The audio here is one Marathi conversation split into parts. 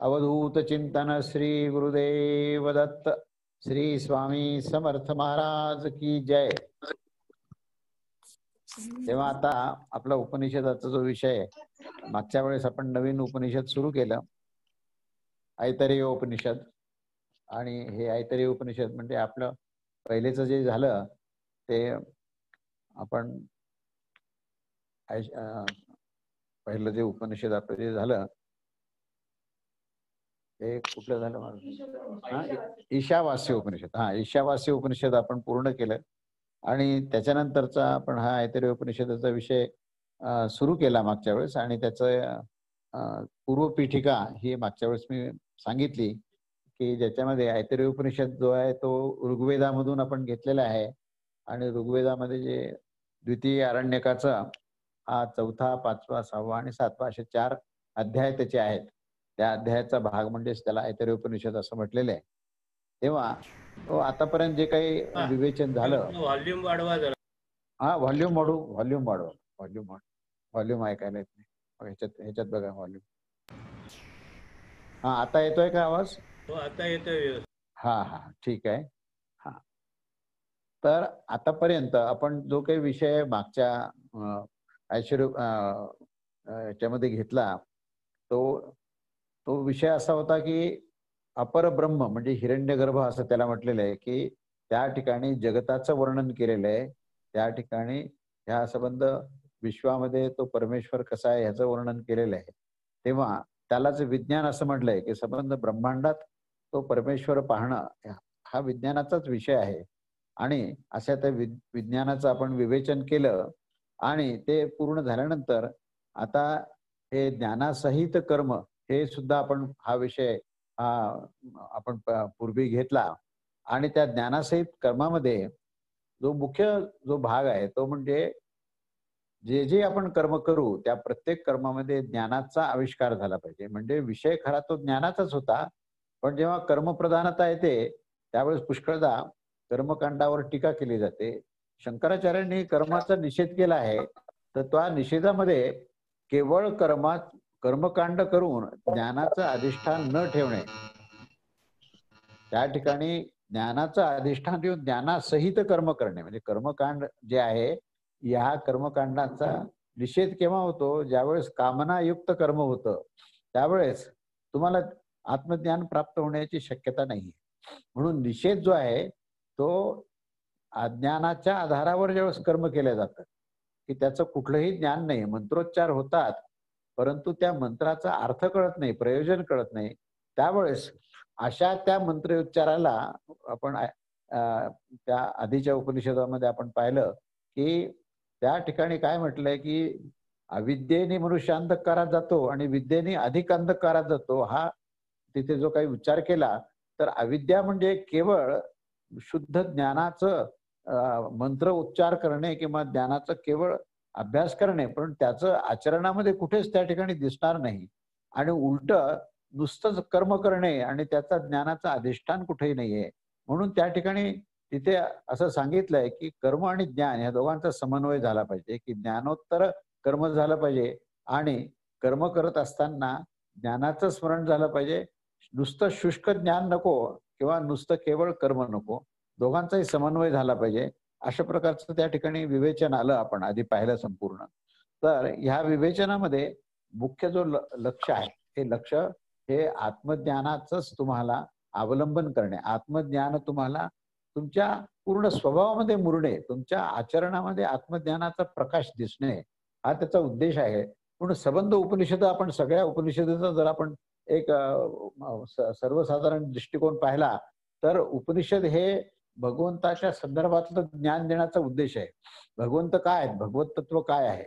अवधूत चिंतन श्री गुरुदेव दत्त। श्री स्वामी समर्थ महाराज की जय। तेव्हा आता आपला उपनिषदाचा जो विषय आहे, मागच्या वेळेस आपण नवीन उपनिषद सुरू केलं, ऐतरेय उपनिषद. आणि हे ऐतरेय उपनिषद म्हणजे आपलं पहिलेच जे झालं ते आपण पहिलं जे उपनिषद आपलं जे झालं ते कुठलं झालं माझं? ईशावास्य उपनिषद. ईशावास्य उपनिषद आपण पूर्ण केलं आणि त्याच्यानंतरचा आपण हा ऐतरेय उपनिषदाचा विषय सुरू केला मागच्या वेळेस. आणि त्याचं पूर्वपीठिका ही मागच्या वेळेस मी सांगितली की ज्याच्यामध्ये ऐतरेय उपनिषद जो आहे तो ऋग्वेदामधून आपण घेतलेला आहे. आणि ऋग्वेदामध्ये जे द्वितीय आरण्यकाचा हा 4था, 5वा, 6वा आणि 7वा असे 4 अध्याय त्याचे आहेत. त्या अध्यायाचा भाग म्हणजेच त्याला ऐतरेय उपनिषद असं म्हटलेलं आहे. तेव्हा तो आतापर्यंत जे काही विवेचन झालं, व्हॉल्यूम वाढवा जरा. व्हॉल्यूम वाढवा. व्हॉल्यूम ऐकायला येत नाही. ह्याच्यात बघा व्हॉल्यूम. आता येतोय का आवाज? हो, आता येतोय. ठीक आहे. तर आतापर्यंत आपण जो काही विषय मागच्या याच्यामध्ये घेतला तो विषय असा होता की अपर ब्रह्म म्हणजे हिरण्यगर्भ असं त्याला म्हटलेलं आहे की त्या ठिकाणी जगताचं वर्णन केलेलं आहे. त्या ठिकाणी ह्या संबंध विश्वामध्ये तो परमेश्वर कसा आहे ह्याचं वर्णन केलेलं आहे. तेव्हा त्यालाच विज्ञान असं म्हटलंय की संबंध ब्रह्मांडात तो परमेश्वर पाहणं हा विज्ञानाचाच विषय आहे. आणि अशा त्या विज्ञानाचं आपण विवेचन केलं आणि ते पूर्ण झाल्यानंतर आता हे ज्ञानासहित कर्म हे सुद्धा आपण हा विषय आपण पूर्वी घेतला. आणि त्या ज्ञानासहित कर्मामध्ये जो मुख्य भाग आहे तो म्हणजे जे जे आपण कर्म करू त्या प्रत्येक कर्मामध्ये ज्ञानाचा आविष्कार झाला पाहिजे. म्हणजे विषय खरा तो ज्ञानाचाच होता, पण जेव्हा कर्मप्रधानता येते त्यावेळेस पुष्कळदा कर्मकांडावर टीका केली जाते. शंकराचार्यांनी कर्माचा निषेध केला आहे, तर त्या निषेधामध्ये केवळ कर्मकांड करून ज्ञानाचं अधिष्ठान न ठेवणे, त्या ठिकाणी ज्ञानाचं अधिष्ठान ठेवून ज्ञानासहित कर्म करणे म्हणजे कर्मकांड जे आहे या कर्मकांडाचा निषेध केव्हा होतो? ज्यावेळेस कामनायुक्त कर्म होतं त्यावेळेस तुम्हाला आत्मज्ञान प्राप्त होण्याची शक्यता नाही. म्हणून निषेध जो आहे तो अज्ञानाच्या आधारावर ज्यावेळेस कर्म केले जातात की त्याचं कुठलंही ज्ञान नाही, मंत्रोच्चार होतात परंतु त्या मंत्राचा अर्थ कळत नाही, प्रयोजन कळत नाही, त्यावेळेस अशा त्या मंत्रोच्चाराला आपण त्या आधीच्या उपनिषदामध्ये आपण पाहिलं की त्या ठिकाणी काय म्हटलंय की अविद्येने मनुष्य अंधकारात जातो आणि विद्येने अधिक अंधकारात जातो. हा तिथे जो काही उच्चार केला तर अविद्या म्हणजे केवळ शुद्ध ज्ञानाचं मंत्र उच्चार करणे किंवा ज्ञानाचं केवळ अभ्यास करणे, पण त्याचं आचरणामध्ये कुठेच त्या ठिकाणी दिसणार नाही. आणि उलट नुसतंच कर्म करणे आणि त्याचा ज्ञानाचं अधिष्ठान कुठेही नाहीये. म्हणून त्या ठिकाणी तिथे असं सांगितलंय की कर्म आणि ज्ञान या दोघांचा समन्वय झाला पाहिजे, की ज्ञानोत्तर कर्म झालं पाहिजे आणि कर्म करत असताना ज्ञानाचं स्मरण झालं पाहिजे. नुसतं शुष्क ज्ञान नको किंवा नुसतं केवळ कर्म नको, दोघांचाही समन्वय झाला पाहिजे. अशा प्रकारचं त्या ठिकाणी विवेचन आलं, आपण आधी पाहिलं संपूर्ण. तर ह्या विवेचनामध्ये मुख्य जो लक्ष आहे हे लक्ष हे आत्मज्ञानाचंच तुम्हाला अवलंबन करणे, आत्मज्ञान तुम्हाला तुमच्या पूर्ण स्वभावामध्ये मुरणे, तुमच्या आचरणामध्ये आत्मज्ञानाचा प्रकाश दिसणे हा त्याचा उद्देश आहे. म्हणून संबंध उपनिषद आपण सगळ्या उपनिषदेचा जर आपण एक सर्वसाधारण दृष्टिकोन पाहिला तर उपनिषद हे भगवंताच्या संदर्भातलं ज्ञान देण्याचा उद्देश आहे. भगवंत काय आहेत, भगवत तत्व काय आहे,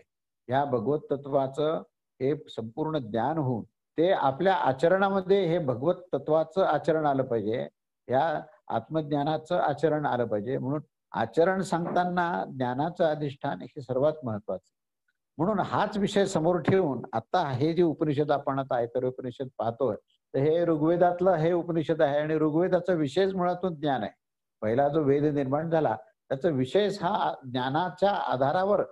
ह्या भगवत तत्वाचं हे संपूर्ण ज्ञान होऊन ते आपल्या आचरणामध्ये हे भगवत तत्वाचं आचरण आलं पाहिजे, ह्या आत्मज्ञानाचं आचरण आलं पाहिजे. म्हणून आचरण सांगताना ज्ञानाचं अधिष्ठान हे सर्वात महत्वाचं. म्हणून हाच विषय समोर ठेवून आता हे जे उपनिषद आपण आता ऐतरेय उपनिषद पाहतोय तर हे ऋग्वेदातलं हे उपनिषद आहे आणि ऋग्वेदाचा विषयच मुळातून ज्ञान आहे. पहिला जो वेद निर्माण झाला त्याचा विषयच हा ज्ञानाच्या आधारावर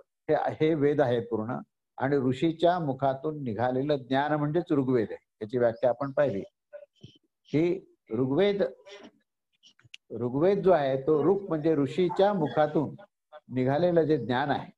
हे वेद आहे पूर्ण. आणि ऋषीच्या मुखातून निघालेलं ज्ञान म्हणजेच ऋग्वेद आहे, याची व्याख्या आपण पाहिली. की ऋग्वेद जो आहे तो ऋग म्हणजे ऋषीच्या मुखातून निघालेलं जे ज्ञान आहे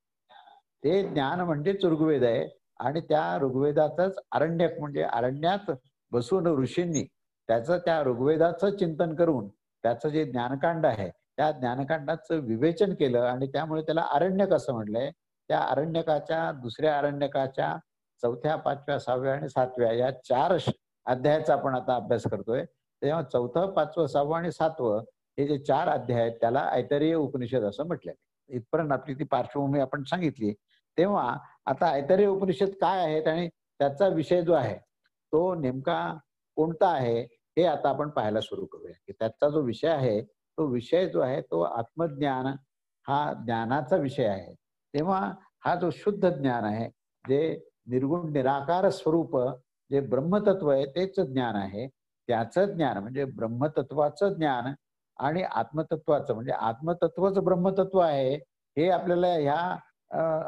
ते ज्ञान म्हणजेच ऋग्वेद आहे. आणि त्या ऋग्वेदातच अरण्यक म्हणजे अरण्यात बसून ऋषींनी त्याचं त्या ऋग्वेदाचं चिंतन करून त्याचं जे ज्ञानकांड आहे त्या ज्ञानकांडाचं विवेचन केलं आणि त्यामुळे त्याला अरण्यक असं म्हटलंय. त्या अरण्यकाच्या दुसऱ्या अरण्यकाच्या 4थ्या, 5व्या, 6व्या आणि 7व्या या 4 अध्यायाचा आपण आता अभ्यास करतोय. तेव्हा 4थं, 5वं, 6वं आणि 7वं हे जे 4 अध्याय आहेत त्याला ऐतरेय उपनिषद असं म्हटलंय. इथपर्यंत आपली ती पार्श्वभूमी आपण सांगितली. तेव्हा आता ऐतरेय उपनिषद काय आहेत आणि त्याचा विषय जो आहे तो नेमका कोणता आहे हे आता आपण पाहायला सुरू करूया. की त्याचा जो विषय आहे तो विषय जो आहे तो आत्मज्ञान हा ज्ञानाचा विषय आहे. तेव्हा हा जो शुद्ध ज्ञान आहे जे निर्गुण निराकार स्वरूप जे ब्रह्मतत्व आहे तेच ज्ञान आहे. त्याचं ज्ञान म्हणजे ब्रह्मतत्वाचं ज्ञान आणि आत्मतत्वाचं म्हणजे आत्मतत्वच ब्रह्मतत्व आहे हे आपल्याला ह्या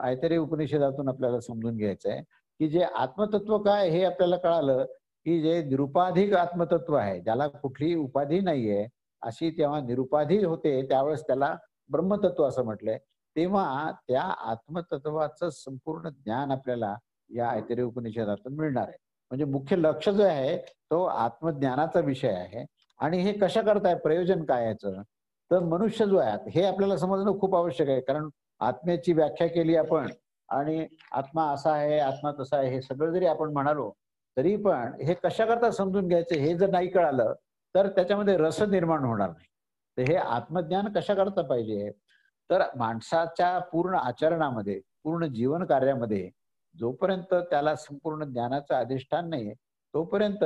ऐतरेय उपनिषदातून आपल्याला समजून घ्यायचं आहे. की जे आत्मतत्व काय हे आपल्याला कळालं की जे निरुपाधिक आत्मतत्व आहे ज्याला कुठलीही उपाधी नाहीये अशी तेव्हा निरुपाधी होते त्यावेळेस त्याला ब्रह्मतत्व असं म्हटलंय. तेव्हा त्या आत्मतत्वाचं संपूर्ण ज्ञान आपल्याला या ऐतरेय उपनिषदातून मिळणार आहे. म्हणजे मुख्य लक्ष जो आहे तो आत्मज्ञानाचा विषय आहे. आणि हे कशा करताय प्रयोजन काय याचं तर मनुष्य जो आहे हे आपल्याला समजणं खूप आवश्यक आहे. कारण आत्म्याची व्याख्या केली आपण आणि आत्मा असा आहे आत्मा तसा आहे हे सगळं जरी आपण म्हणालो तरी पण हे कशा करता समजून घ्यायचं हे जर नाही कळालं तर त्याच्यामध्ये रस निर्माण होणार नाही. तर हे आत्मज्ञान कशा करता पाहिजे तर माणसाच्या पूर्ण आचरणामध्ये पूर्ण जीवन कार्यामध्ये जोपर्यंत त्याला संपूर्ण ज्ञानाचं अधिष्ठान नाही तोपर्यंत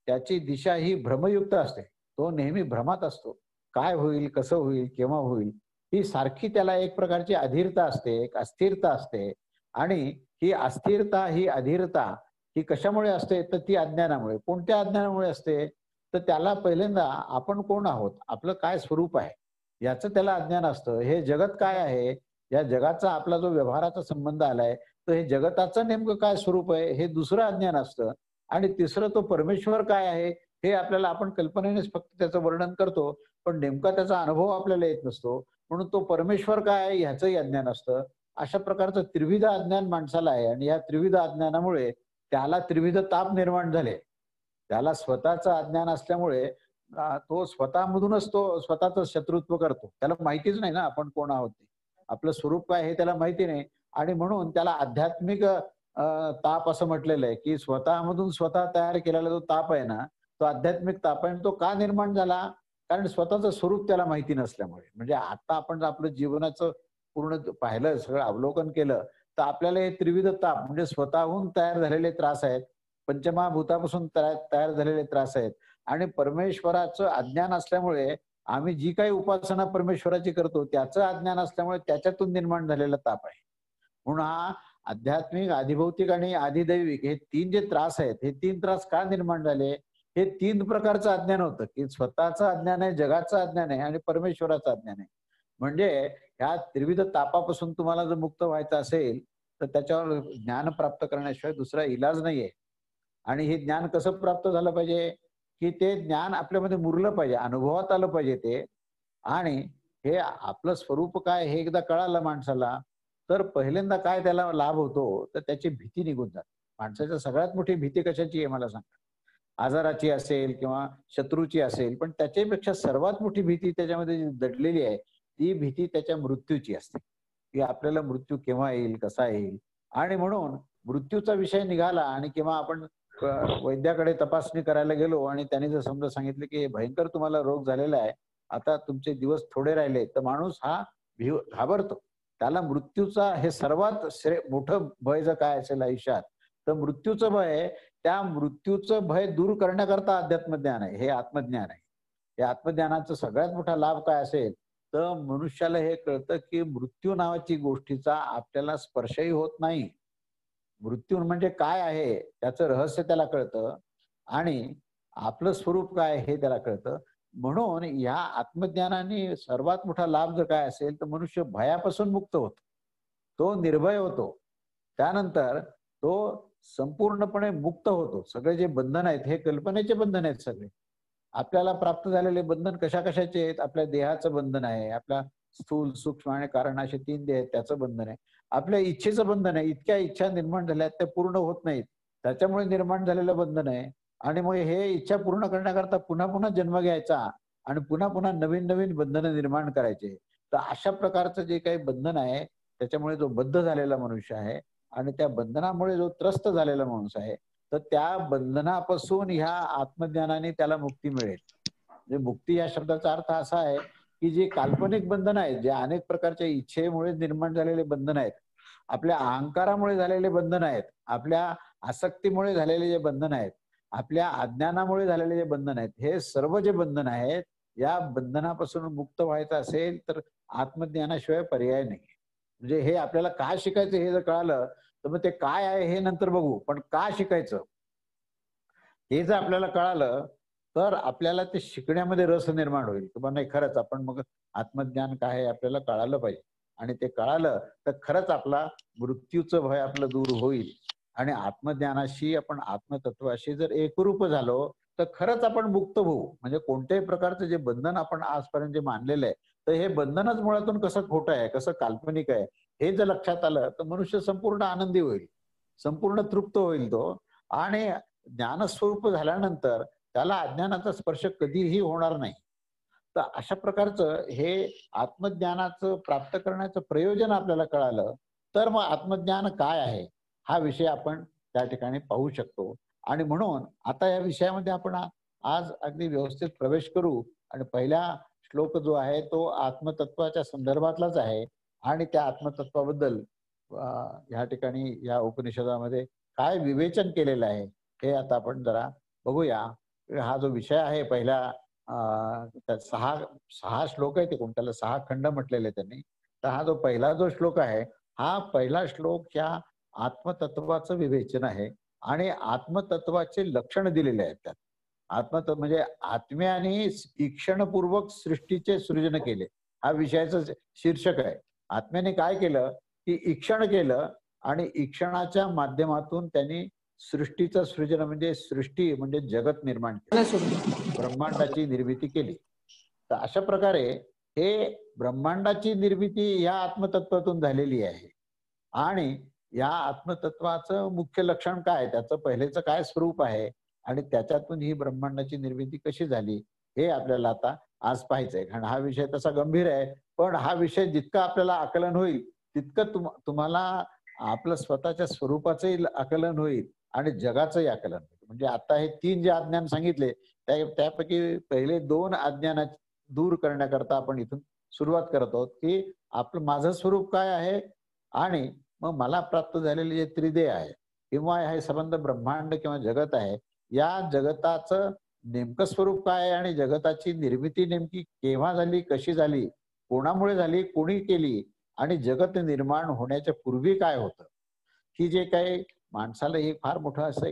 त्याची दिशा ही भ्रमयुक्त असते. तो नेहमी भ्रमात असतो. काय होईल कसं होईल केव्हा होईल ही सारखी त्याला एक प्रकारची अधीरता असते एक अस्थिरता असते. आणि ही अस्थिरता ही अधीरता ही कशामुळे असते तर ती अज्ञानामुळे. कोणत्या अज्ञानामुळे असते तर त्याला पहिल्यांदा आपण कोण आहोत आपलं काय स्वरूप आहे याचं त्याला अज्ञान असतं. हे जगत काय आहे या जगाचा आपला जो व्यवहाराचा संबंध आलाय तर हे जगताचं नेमकं काय स्वरूप आहे हे दुसरं अज्ञान असतं. आणि तिसरं तो परमेश्वर काय आहे हे आपल्याला आपण कल्पनेनेच फक्त त्याचं वर्णन करतो पण नेमका त्याचा अनुभव आपल्याला येत नसतो. म्हणून तो परमेश्वर काय आहे ह्याचंही अज्ञान असतं. अशा प्रकारचं त्रिविध अज्ञान माणसाला आहे आणि या त्रिविध अज्ञानामुळे त्याला त्रिविध ताप निर्माण झाले. त्याला स्वतःचं अज्ञान असल्यामुळे तो स्वतःमधूनच तो स्वतःच शत्रुत्व करतो. त्याला माहितीच नाही ना आपण कोण आहोत ते आपलं स्वरूप काय हे त्याला माहिती नाही. आणि म्हणून त्याला आध्यात्मिक ताप असं म्हटलेलं आहे की स्वतःमधून स्वतः तयार केलेला जो ताप आहे ना तो आध्यात्मिक ताप आहे. तो का निर्माण झाला कारण स्वतःचं स्वरूप त्याला माहिती नसल्यामुळे. म्हणजे आता आपण आपलं जीवनाचं पूर्ण पाहिलं सगळं अवलोकन केलं तर आपल्याला हे त्रिविध ताप म्हणजे स्वतःहून तयार झालेले त्रास आहेत पंचमहाभूतापासून तयार झालेले त्रास आहेत आणि परमेश्वराचं अज्ञान असल्यामुळे आम्ही जी काही उपासना परमेश्वराची करतो त्याचं अज्ञान असल्यामुळे त्याच्यातून निर्माण झालेला ताप आहे. म्हणून हा आध्यात्मिक आधिभौतिक आणि आधिदैविक हे 3 जे त्रास आहेत हे 3 त्रास का निर्माण झाले हे 3 प्रकारचं अज्ञान होतं की स्वतःचं अज्ञान आहे जगाचं अज्ञान आहे आणि परमेश्वराचं अज्ञान आहे. म्हणजे ह्या त्रिविध तापापासून तुम्हाला जर मुक्त व्हायचं असेल तर त्याच्यावर ज्ञान प्राप्त करण्याशिवाय दुसरा इलाज नाहीये. आणि हे ज्ञान कसं प्राप्त झालं पाहिजे की ते ज्ञान आपल्यामध्ये मुरलं पाहिजे अनुभवात आलं पाहिजे ते. आणि हे आपलं स्वरूप काय हे एकदा कळालं माणसाला तर पहिल्यांदा काय त्याला लाभ होतो तर त्याची भीती निघून जाते. माणसाच्या सगळ्यात मोठी भीती कशाची आहे मला सांगा आजाराची असेल किंवा शत्रूची असेल पण त्याच्यापेक्षा सर्वात मोठी भीती त्याच्यामध्ये जी दडलेली आहे ती भीती त्याच्या मृत्यूची असते की आपल्याला मृत्यू केव्हा येईल कसा येईल. आणि म्हणून मृत्यूचा विषय निघाला आणि किंवा आपण वैद्याकडे तपासणी करायला गेलो आणि त्याने जर समजा सांगितलं की भयंकर तुम्हाला रोग झालेला आहे आता तुमचे दिवस थोडे राहिले तर माणूस हा घाबरतो. त्याला मृत्यूचा हे सर्वात मोठं भय जर काय असेल आयुष्यात तर मृत्यूचं भय त्या मृत्यूचं भय दूर करण्याकरता अध्यात्मज्ञान आहे हे आत्मज्ञान आहे. या आत्मज्ञानाचा सगळ्यात मोठा लाभ काय असेल तर मनुष्याला हे कळतं की मृत्यू नावाची गोष्टीचा आपल्याला स्पर्शही होत नाही. मृत्यू म्हणजे काय आहे त्याचं रहस्य त्याला कळतं आणि आपलं स्वरूप काय हे त्याला कळतं. म्हणून या आत्मज्ञानाने सर्वात मोठा लाभ जर काय असेल तर मनुष्य भयापासून मुक्त होतो. तो निर्भय होतो. त्यानंतर तो संपूर्णपणे मुक्त होतो. सगळे जे बंधन आहेत हे कल्पनेचे बंधन आहेत सगळे. आपल्याला प्राप्त झालेले बंधन कशा कशाचे आहेत? आपल्या देहाचं बंधन आहे, आपल्या स्थूल सूक्ष्म आणि कारण असे 3 देह आहेत त्याचं बंधन आहे, आपल्या इच्छेचं बंधन आहे. इतक्या इच्छा निर्माण झाल्या त्या पूर्ण होत नाहीत, त्याच्यामुळे निर्माण झालेलं बंधन आहे. आणि मग हे इच्छा पूर्ण करण्याकरता पुन्हा पुन्हा जन्म घ्यायचा आणि पुन्हा पुन्हा नवीन नवीन बंधनं निर्माण करायचे. तर अशा प्रकारचं जे काही बंधन आहे त्याच्यामुळे जो बद्ध झालेला मनुष्य आहे आणि त्या बंधनामुळे जो त्रस्त झालेला माणूस आहे, तर त्या बंधनापासून ह्या आत्मज्ञानाने त्याला मुक्ती मिळेल. म्हणजे मुक्ती या शब्दाचा अर्थ असा आहे की जे काल्पनिक बंधन आहेत, जे अनेक प्रकारच्या इच्छेमुळे निर्माण झालेले बंधन आहेत, आपल्या अहंकारामुळे झालेले बंधन आहेत, आपल्या आसक्तीमुळे झालेले जे बंधन आहेत, आपल्या अज्ञानामुळे झालेले जे बंधन आहेत, हे सर्व जे बंधन आहेत, या बंधनापासून मुक्त व्हायचं असेल तर आत्मज्ञानाशिवाय पर्याय नाही. म्हणजे हे आपल्याला काय शिकायचं हे जर कळालं तर मग ते काय आहे हे नंतर बघू, पण का शिकायचं हे जर आपल्याला कळालं तर आपल्याला ते शिकण्यामध्ये रस निर्माण होईल. किंवा नाही खरंच आपण मग आत्मज्ञान काय आहे आपल्याला कळालं पाहिजे आणि ते कळालं तर खरंच आपला मृत्यूचं भय आपलं दूर होईल आणि आत्मज्ञानाशी आपण आत्मतत्वाशी जर एकरूप झालो तर खरंच आपण मुक्त होऊ. म्हणजे कोणत्याही प्रकारचं जे बंधन आपण आजपर्यंत जे मानलेलं आहे तर हे बंधनच मुळातून कसं खोटं आहे, कसं काल्पनिक आहे हे जर लक्षात आलं तर मनुष्य संपूर्ण आनंदी होईल, संपूर्ण तृप्त होईल तो. आणि ज्ञानस्वरूप झाल्यानंतर त्याला अज्ञानाचा स्पर्श कधीही होणार नाही. तर अशा प्रकारचं हे आत्मज्ञानाचं प्राप्त करण्याचं प्रयोजन आपल्याला कळालं तर मग आत्मज्ञान काय आहे हा विषय आपण त्या ठिकाणी पाहू शकतो. आणि म्हणून आता या विषयामध्ये आपण आज अगदी व्यवस्थित प्रवेश करू. आणि पहिला श्लोक जो आहे तो आत्मतत्वाच्या संदर्भातलाच आहे आणि त्या आत्मतत्वाबद्दल ह्या ठिकाणी या उपनिषदामध्ये काय विवेचन केलेलं आहे हे आता आपण जरा बघूया. हा जो विषय आहे पहिला त्यात सहा श्लोक आहे, ते कोणत्याला 6 खंड म्हटलेले त्यांनी. तर हा जो पहिला जो श्लोक आहे हा पहिला श्लोक ह्या आत्मतत्वाचं विवेचन आहे आणि आत्मतत्वाचे लक्षण दिलेले आहेत त्यात. आत्मतत्व म्हणजे आत्म्याने ईक्षणपूर्वक सृष्टीचे सृजन केले, हा विषयाचं शीर्षक आहे. आत्म्याने काय केलं की ईक्षण केलं आणि ईक्षणाच्या माध्यमातून त्यांनी सृष्टीचं सृजन म्हणजे सृष्टी म्हणजे जगत निर्माण केलं, ब्रह्मांडाची निर्मिती केली. तर अशा प्रकारे हे ब्रह्मांडाची निर्मिती या आत्मतत्वातून झालेली आहे. आणि या आत्मतत्वाचं मुख्य लक्षण काय, त्याचं पहिलेचं काय स्वरूप आहे आणि त्याच्यातून ही ब्रह्मांडाची निर्मिती कशी झाली हे आपल्याला आता आज पाहायचंय. कारण हा विषय तसा गंभीर आहे, पण हा विषय जितकं आपल्याला आकलन होईल तितकं तुम्हाला आपलं स्वतःच्या स्वरूपाचंही आकलन होईल आणि जगाचंही आकलन होईल. म्हणजे आता हे 3 जे अज्ञान सांगितले त्यापैकी पहिले 2 अज्ञान दूर करण्याकरता आपण इथून सुरुवात करत आहोत की आपलं माझं स्वरूप काय आहे आणि मग मला प्राप्त झालेले जे त्रिदेह आहे किंवा हे संबंध ब्रह्मांड किंवा जगत आहे, या जगताचं नेमकं स्वरूप काय आहे आणि जगताची निर्मिती नेमकी केव्हा झाली, कशी झाली, कोणामुळे झाली, कोणी केली आणि जगत निर्माण होण्याच्या पूर्वी काय होतं, ही जे काही माणसाला हे फार मोठं असं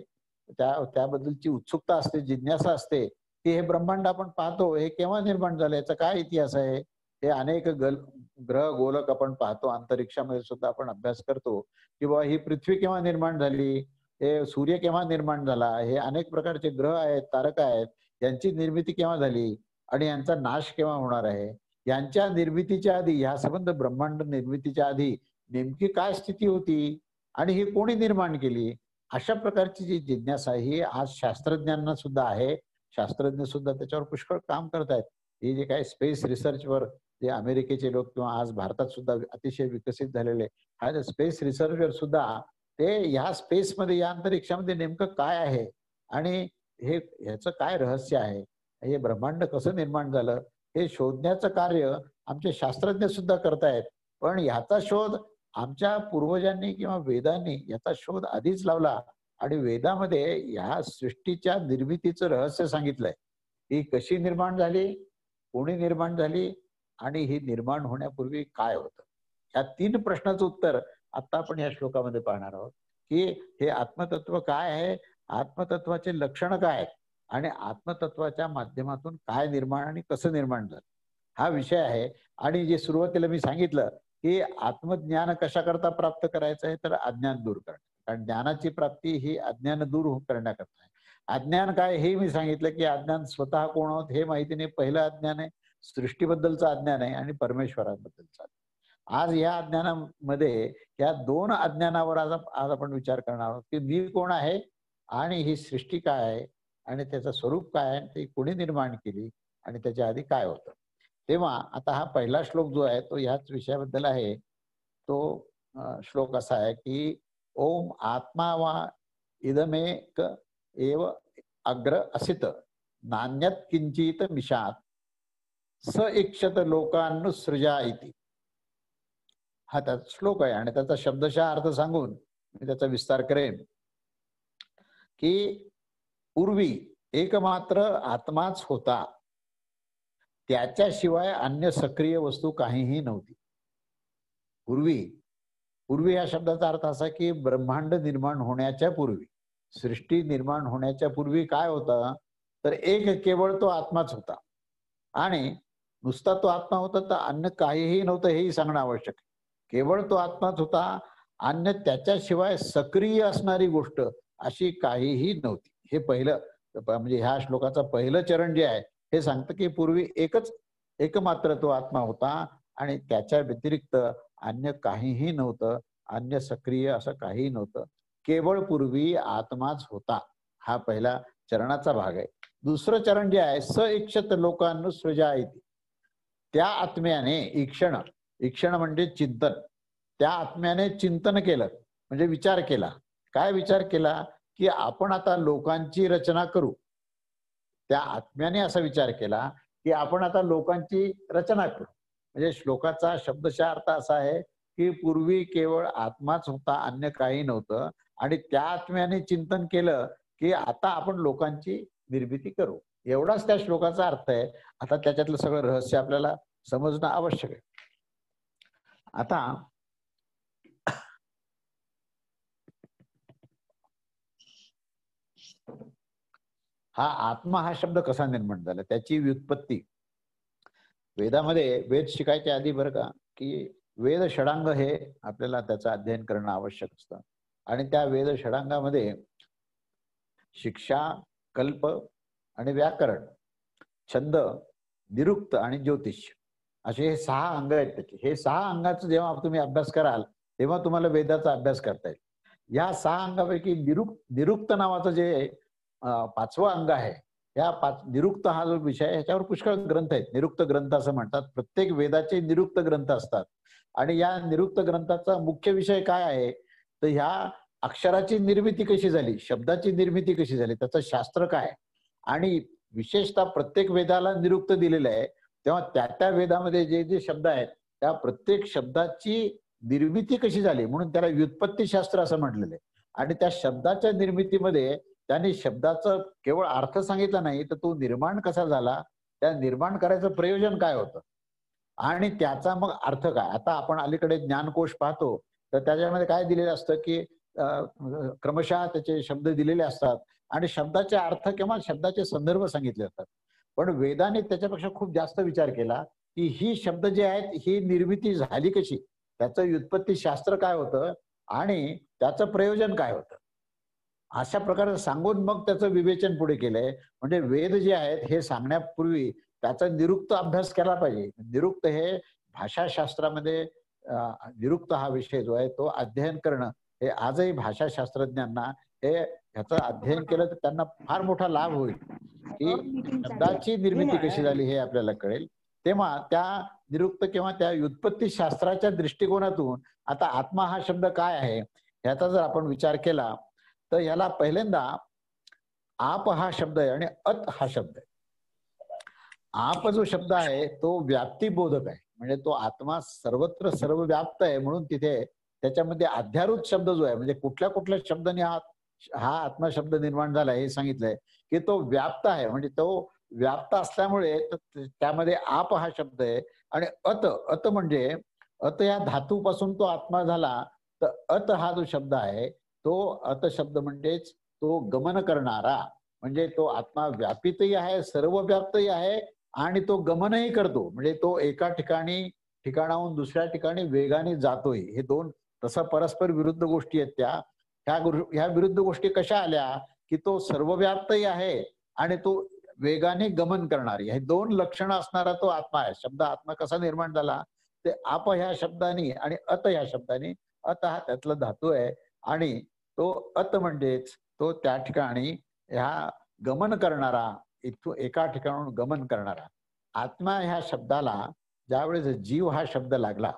त्याबद्दलची उत्सुकता असते, जिज्ञासा असते की हे ब्रह्मांड आपण पाहतो हे केव्हा निर्माण झालं, याचा काय इतिहास आहे. हे अनेक ग्रह गोलक आपण पाहतो, अंतरिक्षामध्ये सुद्धा आपण अभ्यास करतो किंवा ही पृथ्वी केव्हा निर्माण झाली, हे सूर्य केव्हा निर्माण झाला, हे अनेक प्रकारचे ग्रह आहेत, तारका आहेत, यांची निर्मिती केव्हा झाली आणि यांचा नाश केव्हा होणार आहे, यांच्या निर्मितीच्या आधी, या संबंध ब्रह्मांड निर्मितीच्या आधी नेमकी काय स्थिती होती आणि ही कोणी निर्माण केली. अशा प्रकारची जी जिज्ञासा ही आज शास्त्रज्ञांना सुद्धा आहे. शास्त्रज्ञ सुद्धा त्याच्यावर पुष्कळ काम करतायत. हे जे काही स्पेस रिसर्चवर जे अमेरिकेचे लोक किंवा आज भारतात सुद्धा अतिशय विकसित झालेले हा स्पेस रिसर्चर सुद्धा ते ह्या स्पेसमध्ये या अंतरिक्षामध्ये नेमकं काय आहे आणि हे ह्याचं काय रहस्य आहे, हे ब्रह्मांड कसं निर्माण झालं हे शोधण्याचं कार्य आमचे शास्त्रज्ञ सुद्धा करतायत. पण ह्याचा शोध आमच्या पूर्वजांनी किंवा वेदांनी याचा शोध आधीच लावला आणि वेदामध्ये ह्या सृष्टीच्या निर्मितीचं रहस्य सांगितलंय. ही कशी निर्माण झाली, कोणी निर्माण झाली आणि ही निर्माण होण्यापूर्वी काय होतं. या 3 प्रश्नाचं उत्तर आता आपण या श्लोकामध्ये पाहणार आहोत की हे आत्मतत्व काय आहे, आत्मतत्वाचे लक्षण काय आणि आत्मतत्वाच्या माध्यमातून काय निर्माण आणि कसं निर्माण झालं हा विषय आहे. आणि जे सुरुवातीला मी सांगितलं की आत्मज्ञान कशा करता प्राप्त करायचं आहे, तर अज्ञान दूर करणं. कारण ज्ञानाची प्राप्ती ही अज्ञान दूर करण्याकरता आहे. अज्ञान काय हे मी सांगितलं की अज्ञान स्वतः कोण आहोत हे माहिती नाही. पहिलं अज्ञान आहे सृष्टीबद्दलचं अज्ञान आहे आणि परमेश्वराबद्दलचं. आज या अज्ञानामध्ये या दोन अज्ञानावर आज आपण विचार करणार आहोत की मी कोण आहे आणि ही सृष्टी काय आहे आणि त्याचं स्वरूप काय आहे, ती कोणी निर्माण केली आणि त्याच्या आधी काय होतं. तेव्हा आता हा पहिला श्लोक जो आहे तो ह्याच विषयाबद्दल आहे. तो श्लोक असा आहे की ओम आत्मा वा इदमेक एव अग्र असित नान्यत किंचित मिशात स इक्षत लोकानुसृजा इति. हा त्याचा श्लोक आहे आणि त्याचा शब्दशः अर्थ सांगून मी त्याचा विस्तार करेन की पूर्वी एकमात्र आत्माच होता, त्याच्याशिवाय अन्य सक्रिय वस्तू काहीही नव्हती. पूर्वी या शब्दाचा अर्थ असा की ब्रह्मांड निर्माण होण्याच्या पूर्वी, सृष्टी निर्माण होण्याच्या पूर्वी काय होता तर एक केवळ तो आत्माच होता आणि नुसता तो आत्मा होता तर अन्य काहीही नव्हतं हेही सांगणं आवश्यक आहे. केवळ तो आत्माच होता, अन्य त्याच्याशिवाय सक्रिय असणारी गोष्ट अशी काहीही नव्हती. हे पहिलं म्हणजे ह्या श्लोकाचं पहिलं चरण जे आहे हे सांगतं की पूर्वी एकमात्र तो आत्मा होता आणि त्याच्या व्यतिरिक्त अन्य काहीही नव्हतं, अन्य सक्रिय असं काहीही नव्हतं, केवळ पूर्वी आत्माच होता. हा पहिला चरणाचा भाग आहे. दुसरं चरण जे आहे स इक्षत लोकानुसृजा इति. त्या आत्म्याने ईक्षण म्हणजे चिंतन, त्या आत्म्याने चिंतन केलं म्हणजे विचार केला. काय विचार केला की आपण आता लोकांची रचना करू. त्या आत्म्याने असा विचार केला की आपण आता लोकांची रचना करू. म्हणजे श्लोकाचा शब्दशः अर्थ असा आहे की पूर्वी केवळ आत्माच होता, अन्य काही नव्हतं आणि त्या आत्म्याने चिंतन केलं की आता आपण लोकांची निर्मिती करू. एवढाच त्या श्लोकाचा अर्थ आहे. आता त्याच्यातलं सगळं रहस्य आपल्याला समजणं आवश्यक आहे. आता हा आत्मा हा शब्द कसा निर्माण झाला, त्याची व्युत्पत्ती वेदामध्ये, वेद शिकायच्या आधी बरं का, की वेद षडांग हे आपल्याला त्याचं अध्ययन करणं आवश्यक असतं आणि त्या वेद षडांगामध्ये शिक्षा, कल्प आणि व्याकरण, छंद, निरुक्त आणि ज्योतिष्य असे हे 6 अंग आहेत त्याचे. हे 6 अंगाचा जेव्हा तुम्ही अभ्यास कराल तेव्हा तुम्हाला वेदाचा अभ्यास करता येईल. या 6 अंगापैकी निरुक्त नावाचं जे 5वं अंग आहे, निरुक्त हा जो विषय आहे ह्याच्यावर पुष्कळ ग्रंथ आहेत. निरुक्त ग्रंथ असं म्हणतात. प्रत्येक वेदाचे निरुक्त ग्रंथ असतात आणि या निरुक्त ग्रंथाचा मुख्य विषय काय आहे तर ह्या अक्षराची निर्मिती कशी झाली, शब्दाची निर्मिती कशी झाली, त्याचं शास्त्र काय आणि विशेषतः प्रत्येक वेदाला निरुक्त दिलेलं आहे. तेव्हा त्या वेदामध्ये जे जे शब्द आहेत त्या प्रत्येक शब्दाची निर्मिती कशी झाली म्हणून त्याला व्युत्पत्ती शास्त्र असं म्हटलेलं आहे. आणि त्या शब्दाच्या निर्मितीमध्ये त्यांनी शब्दाचं केवळ अर्थ सांगितला नाही तर तो निर्माण कसा झाला, त्या निर्माण करायचं प्रयोजन काय होतं आणि त्याचा मग अर्थ काय. आता आपण अलीकडे ज्ञानकोश पाहतो तर त्याच्यामध्ये काय दिलेलं असतं की क्रमशः त्याचे शब्द दिलेले असतात आणि शब्दाचे अर्थ किंवा शब्दाचे संदर्भ सांगितले असतात. पण वेदाने त्याच्यापेक्षा खूप जास्त विचार केला की ही शब्द जे आहेत ही निर्मिती झाली कशी, त्याचं व्युत्पत्ती शास्त्र काय होतं आणि त्याचं प्रयोजन काय होतं, अशा प्रकारे सांगून मग त्याचं विवेचन पुढे केलंय. म्हणजे वेद जे आहेत हे सांगण्यापूर्वी त्याचा निरुक्त अभ्यास केला पाहिजे. निरुक्त हे भाषाशास्त्रामध्ये निरुक्त हा विषय जो आहे तो अध्ययन करणं हे आजही भाषाशास्त्रज्ञांना हे ह्याचं अध्ययन केलं तर त्यांना फार मोठा लाभ होईल की शब्दाची निर्मिती कशी झाली हे आपल्याला कळेल. तेव्हा त्या निरुक्त किंवा त्या व्युत्पत्ती शास्त्राच्या दृष्टिकोनातून आता आत्मा हा शब्द काय आहे ह्याचा जर आपण विचार केला तर याला पहिल्यांदा आप हा शब्द आहे आणि अत हा शब्द आहे. आप जो शब्द आहे तो व्याप्तीबोधक आहे. म्हणजे तो आत्मा सर्वत्र सर्व व्याप्त आहे म्हणून तिथे त्याच्यामध्ये अध्यारूत शब्द जो आहे म्हणजे कुठल्या कुठल्या शब्दाने हा आत्मा शब्द निर्माण झाला हे सांगितलंय की तो व्याप्त आहे. म्हणजे तो व्याप्त असल्यामुळे त्यामध्ये आप हा शब्द आहे आणि अत म्हणजे अत या धातूपासून तो आत्मा झाला तर अत हा जो शब्द आहे तो अत शब्द म्हणजेच तो गमन करणारा. म्हणजे तो आत्मा व्यापितही आहे, सर्व व्याप्तही आहे आणि तो गमनही करतो. म्हणजे तो एका ठिकाणाहून दुसऱ्या ठिकाणी वेगाने जातोय. हे दोन तसं परस्पर विरुद्ध गोष्टी आहेत. ह्या विरुद्ध गोष्टी कशा आल्या की तो सर्वव्याप्तही आहे आणि तो वेगाने गमन करणारी, हे दोन लक्षणं असणारा तो आत्मा आहे. शब्द आत्मा कसा निर्माण झाला, ते आप ह्या शब्दाने आणि अत ह्या शब्दाने. अत हा त्यातला धातू आहे आणि तो अत म्हणजेच तो त्या ठिकाणी ह्या गमन करणारा, इथून एका ठिकाणाहून गमन करणारा. आत्मा ह्या शब्दाला ज्यावेळेस जीव हा शब्द लागला,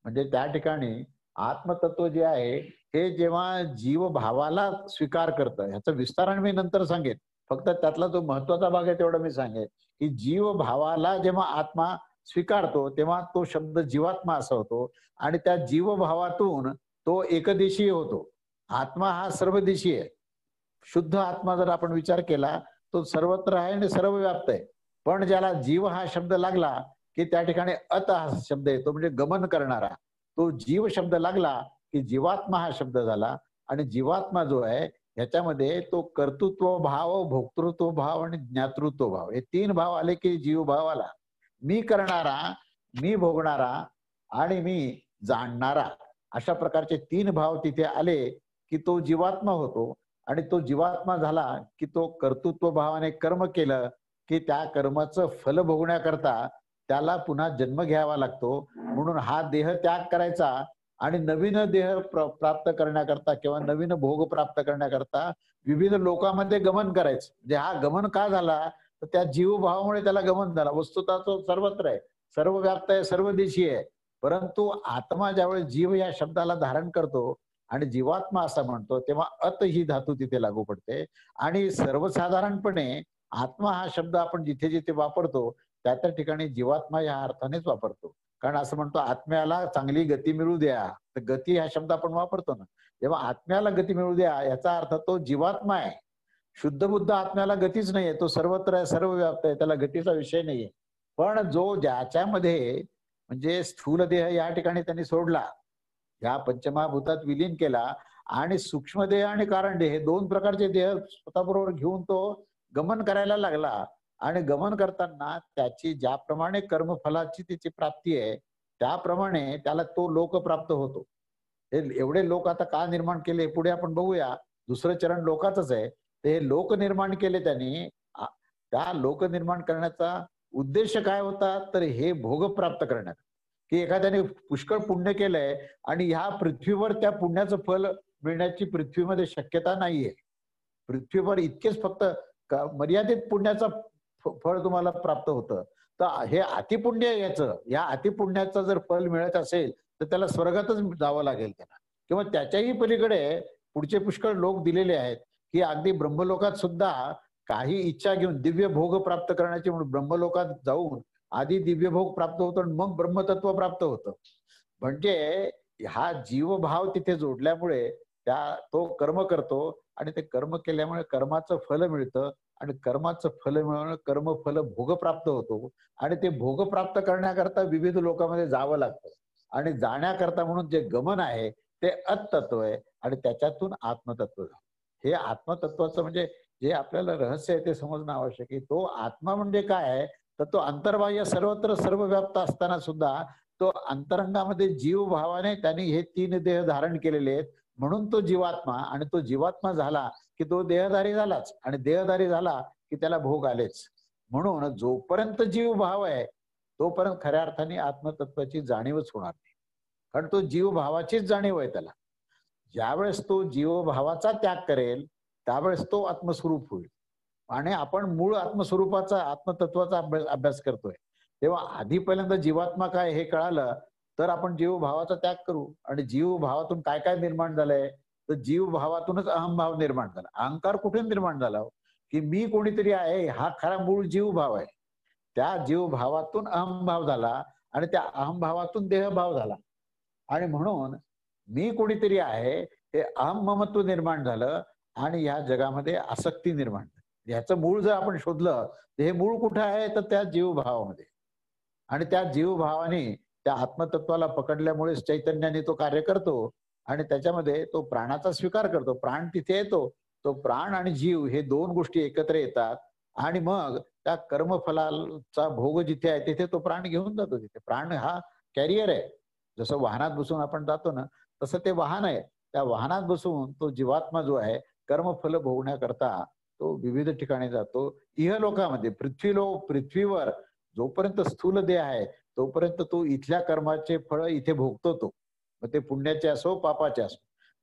म्हणजे त्या ठिकाणी आत्मतत्व जे आहे हे जेव्हा जीव भावाला स्वीकार करतं, ह्याचं विस्तारण मी नंतर सांगेन. फक्त त्यातला जो महत्वाचा भाग आहे तेवढं मी सांगेन, की जीव भावाला जेव्हा आत्मा स्वीकारतो तेव्हा तो शब्द जीवात्मा असा होतो आणि त्या जीवभावातून तो एकदेशीय होतो. आत्मा हा सर्वदेशीय आहे. शुद्ध आत्मा जर आपण विचार केला तो सर्वत्र आहे आणि सर्वव्याप्त आहे. पण ज्याला जीव हा शब्द लागला की त्या ठिकाणी अत हा शब्द येतो, म्हणजे गमन करणारा. तो जीव शब्द लागला की जीवात्मा हा शब्द झाला आणि जीवात्मा जो आहे ह्याच्यामध्ये तो कर्तृत्व भाव, भोक्तृत्व भाव आणि ज्ञातृत्व भाव, हे तीन भाव आले की जीव भाव आला. मी करणारा, मी भोगणारा आणि मी जाणणारा, अशा प्रकारचे तीन भाव तिथे आले की तो जीवात्मा होतो. आणि तो जीवात्मा झाला की तो कर्तृत्व भावाने कर्म केलं की त्या कर्माचं फल भोगण्याकरता त्याला पुन्हा जन्म घ्यावा लागतो. म्हणून हा देह त्याग करायचा आणि नवीन देह प्राप्त करण्याकरता किंवा नवीन भोग प्राप्त करण्याकरता विविध लोकांमध्ये गमन करायचं. म्हणजे हा गमन का झाला, तर त्या जीवभावामुळे त्याला गमन झाला. वस्तुतः तो सर्वत्र आहे, सर्वव्याप्त आहे, सर्वदेशीय आहे. परंतु आत्मा ज्यावेळेस जीव या शब्दाला धारण करतो आणि जीवात्मा असं म्हणतो तेव्हा अत ही धातू तिथे लागू पडते. आणि सर्वसाधारणपणे आत्मा हा शब्द आपण जिथे जिथे वापरतो त्या त्या ठिकाणी जीवात्मा या अर्थानेच वापरतो. कारण असं म्हणतो आत्म्याला चांगली गती मिळू द्या, तर गती हा शब्द आपण वापरतो ना. जेव्हा आत्म्याला गती मिळू द्या याचा अर्थ तो जीवात्मा आहे. शुद्ध बुद्ध आत्म्याला गतीच नाहीये, तो सर्वत्र आहे, सर्वव्याप्त आहे, त्याला गतीचा विषय नाहीये. पण जो ज्याच्यामध्ये म्हणजे स्थूल देह या ठिकाणी त्यांनी सोडला, या पंचमहाभूतात विलीन केला आणि सूक्ष्मदेह आणि कारणदेह हे दोन प्रकारचे देह स्वतःबरोबर घेऊन तो गमन करायला लागला. आणि गमन करताना त्याची ज्याप्रमाणे कर्मफलाची त्याची प्राप्ती आहे त्याप्रमाणे त्याला तो लोक प्राप्त होतो. हे एवढे लोक आता का निर्माण केले पुढे आपण बघूया. दुसरं चरण लोकाचंच आहे. ते लोक निर्माण केले त्यांनी. त्या लोक निर्माण करण्याचा उद्देश काय होता, तर हे भोग प्राप्त करण्यात, की एखाद्याने पुष्कळ पुण्य केलंय आणि ह्या पृथ्वीवर त्या पुण्याचं फल मिळण्याची पृथ्वीमध्ये शक्यता नाहीये. पृथ्वीवर इतकेच फक्त मर्यादित पुण्याचा फळ तुम्हाला प्राप्त होतं. तर हे अतिपुण्य याचं, या अतिपुण्याचं जर फल मिळत असेल तर त्याला स्वर्गातच जावं लागेल त्याला, किंवा त्याच्याही पलीकडे पुढचे पुष्कळ लोक दिलेले आहेत की अगदी ब्रह्मलोकात सुद्धा काही इच्छा घेऊन दिव्य भोग प्राप्त करण्याची म्हणून ब्रह्मलोकात जाऊन आधी दिव्य भोग प्राप्त होतो आणि मग ब्रह्मतत्व प्राप्त होतं. म्हणजे हा जीवभाव तिथे जोडल्यामुळे तो कर्म करतो आणि ते कर्म केल्यामुळे कर्माचं फल मिळतं आणि कर्माचं फल मिळवणं कर्मफल भोग प्राप्त होतो आणि ते भोग प्राप्त करण्याकरता विविध लोकांमध्ये जावं लागतं. आणि जाण्याकरता म्हणून जे गमन आहे ते अतत्व आहे आणि त्याच्यातून आत्मतत्व. हे आत्मतत्वाचं म्हणजे जे आपल्याला रहस्य आहे ते समजणं आवश्यक आहे. तो आत्मा म्हणजे काय आहे, तर तो अंतर्बाह्य सर्वत्र सर्वव्याप्त असताना सुद्धा तो अंतरंगामध्ये जीव भावाने त्यांनी हे तीन देह धारण केलेले आहेत. म्हणून तो जीवात्मा, आणि तो जीवात्मा झाला की तो देहधारी झालाच आणि देहधारी झाला की त्याला भोग आलेच. म्हणून जोपर्यंत जीव भाव आहे तोपर्यंत खऱ्या अर्थाने आत्मतत्वाची जाणीवच होणार नाही. कारण तो जीव भावाचीच जाणीव आहे त्याला. ज्यावेळेस तो जीव भावाचा त्याग करेल त्यावेळेस तो आत्मस्वरूप होईल. आणि आपण मूळ आत्मस्वरूपाचा आत्मतत्वाचा अभ्यास करतोय तेव्हा आधी पहिल्यांदा जीवात्मा काय हे कळालं तर आपण जीव भावाचा त्याग करू. आणि जीव भावातून काय काय निर्माण झालंय, तर जीव भावातूनच अहमभाव निर्माण झाला. अहंकार कुठून निर्माण झाला, की मी कोणीतरी आहे हा खरा मूळ जीव भाव आहे. त्या जीव भावातून अहमभाव झाला आणि त्या अहमभावातून देहभाव झाला. आणि म्हणून मी कोणीतरी आहे हे अहम ममत्व निर्माण झालं आणि या जगामध्ये आसक्ती निर्माण झाली. ह्याचं मूळ जर आपण शोधलं तर हे मूळ कुठं आहे, तर त्या जीवभावामध्ये. आणि त्या जीवभावाने त्या आत्मतत्वाला पकडल्यामुळेच चैतन्याने तो कार्य करतो आणि त्याच्यामध्ये तो प्राणाचा स्वीकार करतो. प्राण तिथे येतो, तो प्राण आणि जीव हे दोन गोष्टी एकत्र येतात आणि मग त्या कर्मफलाचा भोग जिथे आहे तिथे तो प्राण घेऊन जातो. तिथे प्राण हा कॅरियर आहे. जसं वाहनात बसून आपण जातो ना, तसं ते वाहन आहे. त्या वाहनात बसून तो जीवात्मा जो आहे कर्मफल भोगण्याकरता तो विविध ठिकाणी जातो. इहलोकामध्ये पृथ्वीवर जोपर्यंत स्थूल देह आहे तोपर्यंत तो इथल्या कर्माचे फळ इथे भोगतो तो. मग ते पुण्याचे असो पापाचे असो.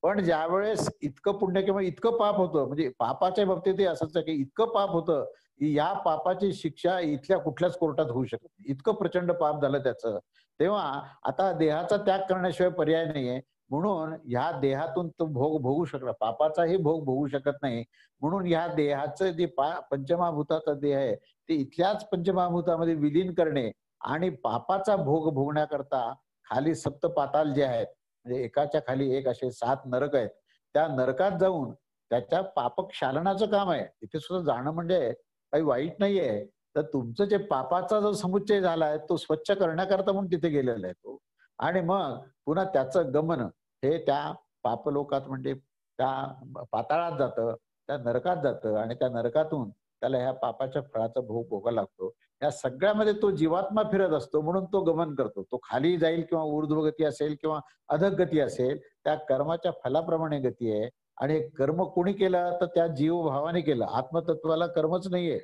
पण ज्यावेळेस इतकं पुण्य किंवा इतकं पाप होतं, म्हणजे पापाच्या बाबतीतही असंच आहे की इतकं पाप होतं की या पापाची शिक्षा इथल्या कुठल्याच कोर्टात होऊ शकत नाही. इतकं प्रचंड पाप झालं त्याचं. तेव्हा आता देहाचा त्याग करण्याशिवाय पर्याय नाहीये. म्हणून ह्या देहातून तो भोग भोगू शकला, पापाचाही भोग भोगू शकत नाही. म्हणून ह्या देहाचं जे पंचमहाभूताचा देह आहे ते इथल्याच पंचमहाभूतामध्ये विलीन करणे आणि पापाचा भोग भोगण्याकरता खाली सप्त पाताल जे आहेत, म्हणजे एकाच्या खाली एक असे 7 नरक आहेत. त्या नरकात जाऊन त्याच्या पापक्षालनाचं काम आहे. तिथे सुद्धा जाणं म्हणजे काही वाईट नाहीये. तर तुमचं जे पापाचा जो समुच्चय झालाय तो स्वच्छ करण्याकरता म्हणून तिथे गेलेला आहे तो. आणि मग पुन्हा त्याचं गमन हे त्या पापलोकात म्हणजे त्या पाताळात जातं, त्या नरकात जातं आणि त्या नरकातून त्याला ह्या पापाच्या फळाचा भोग भोगायला लागतो. या सगळ्यामध्ये तो जीवात्मा फिरत असतो म्हणून तो गमन करतो. तो खाली जाईल किंवा ऊर्ध्वगती असेल किंवा अधोगती असेल, त्या कर्माच्या फलाप्रमाणे गती आहे. आणि कर्म कोणी केलं तर त्या जीवभावाने केलं. आत्मतत्वाला कर्मच नाहीये.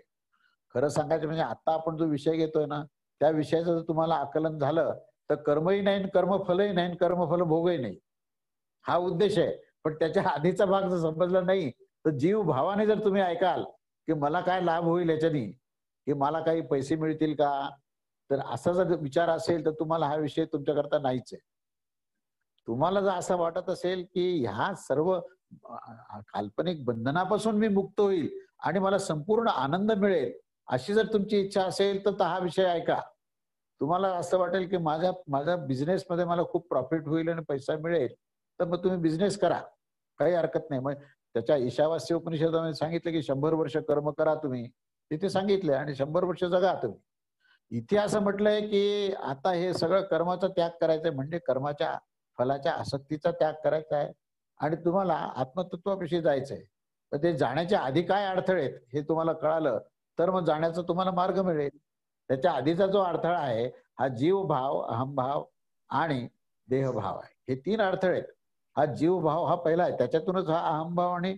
खरं सांगायचं म्हणजे आता आपण जो विषय घेतोय ना, त्या विषयाचं जर तुम्हाला आकलन झालं तर कर्मही नाही, कर्मफलही नाही, कर्मफल भोगही नाही. हा उद्देश आहे. पण त्याच्या आधीचा भाग जर समजला नाही तर जीव भावाने जर तुम्ही ऐकाल की मला काय लाभ होईल याच्यानी, की मला काही पैसे मिळतील का, तर असा जर विचार असेल तर तुम्हाला हा विषय तुमच्याकरता नाहीच आहे. तुम्हाला जर असं वाटत असेल की ह्या सर्व काल्पनिक बंधनापासून मी मुक्त होईल आणि मला संपूर्ण आनंद मिळेल, अशी जर तुमची इच्छा असेल तर हा विषय ऐका. तुम्हाला असं वाटेल की माझ्या माझ्या बिझनेसमध्ये मला खूप प्रॉफिट होईल आणि पैसा मिळेल, तर मग तुम्ही बिझनेस करा. काही हरकत नाही. मग त्याच्या ईशावास्य उपनिषदामध्ये सांगितलं की 100 वर्ष कर्म करा तुम्ही. तिथे सांगितलंय आणि 100 वर्ष जगा तुम्ही. इथे असं म्हटलंय की आता हे सगळं कर्माचा त्याग करायचा म्हणजे कर्माच्या फलाच्या आसक्तीचा त्याग करायचा आहे आणि तुम्हाला आत्मतत्वाविषयी जायचंय. तर ते जाण्याच्या आधी काय अडथळे आहेत हे तुम्हाला कळालं तर मग जाण्याचा तुम्हाला मार्ग मिळेल. त्याच्या आधीचा जो अडथळा आहे हा जीवभाव, अहमभाव आणि देहभाव आहे. हे 3 अडथळे आहेत. हा जीवभाव हा पहिला आहे. त्याच्यातूनच हा अहमभाव आणि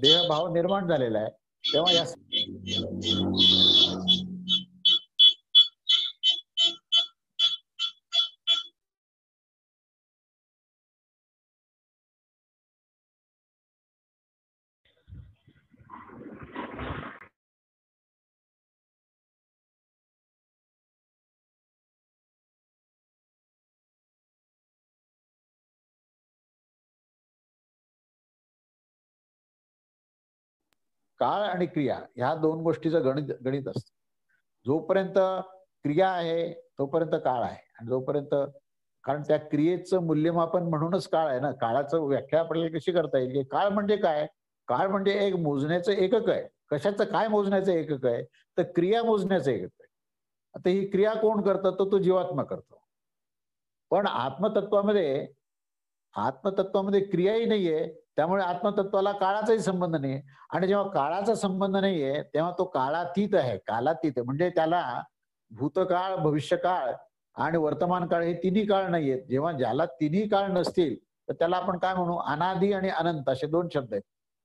देहभाव निर्माण झालेला आहे. तेव्हा या काळ आणि क्रिया ह्या 2 गोष्टीचं गणित गणित असतं. जोपर्यंत क्रिया आहे तोपर्यंत काळ आहे आणि जोपर्यंत, कारण त्या क्रियेचं मूल्यमापन म्हणूनच काळ आहे ना. काळाचं व्याख्या आपल्याला कशी करता येईल की काळ म्हणजे काय? काळ म्हणजे एक मोजण्याचं एकक आहे. कशाचं काय मोजण्याचं एकक आहे? तर क्रिया मोजण्याचं एकक आहे. आता ही क्रिया कोण करतं? तर तो जीवात्मा करतो. पण आत्मतत्वामध्ये क्रियाही नाहीये. त्यामुळे आत्मतत्वाला काळाचाही संबंध नाही. आणि जेव्हा काळाचा संबंध नाहीये तेव्हा तो काळातीत आहे. कालातीत आहे. म्हणजे त्याला भूतकाळ, भविष्यकाळ आणि वर्तमान काळ हे तिन्ही काळ नाहीयेत. जेव्हा ज्याला तिन्ही काळ नसतील तर त्याला आपण काय म्हणू? अनादि आणि अनंत असे 2 शब्द आहेत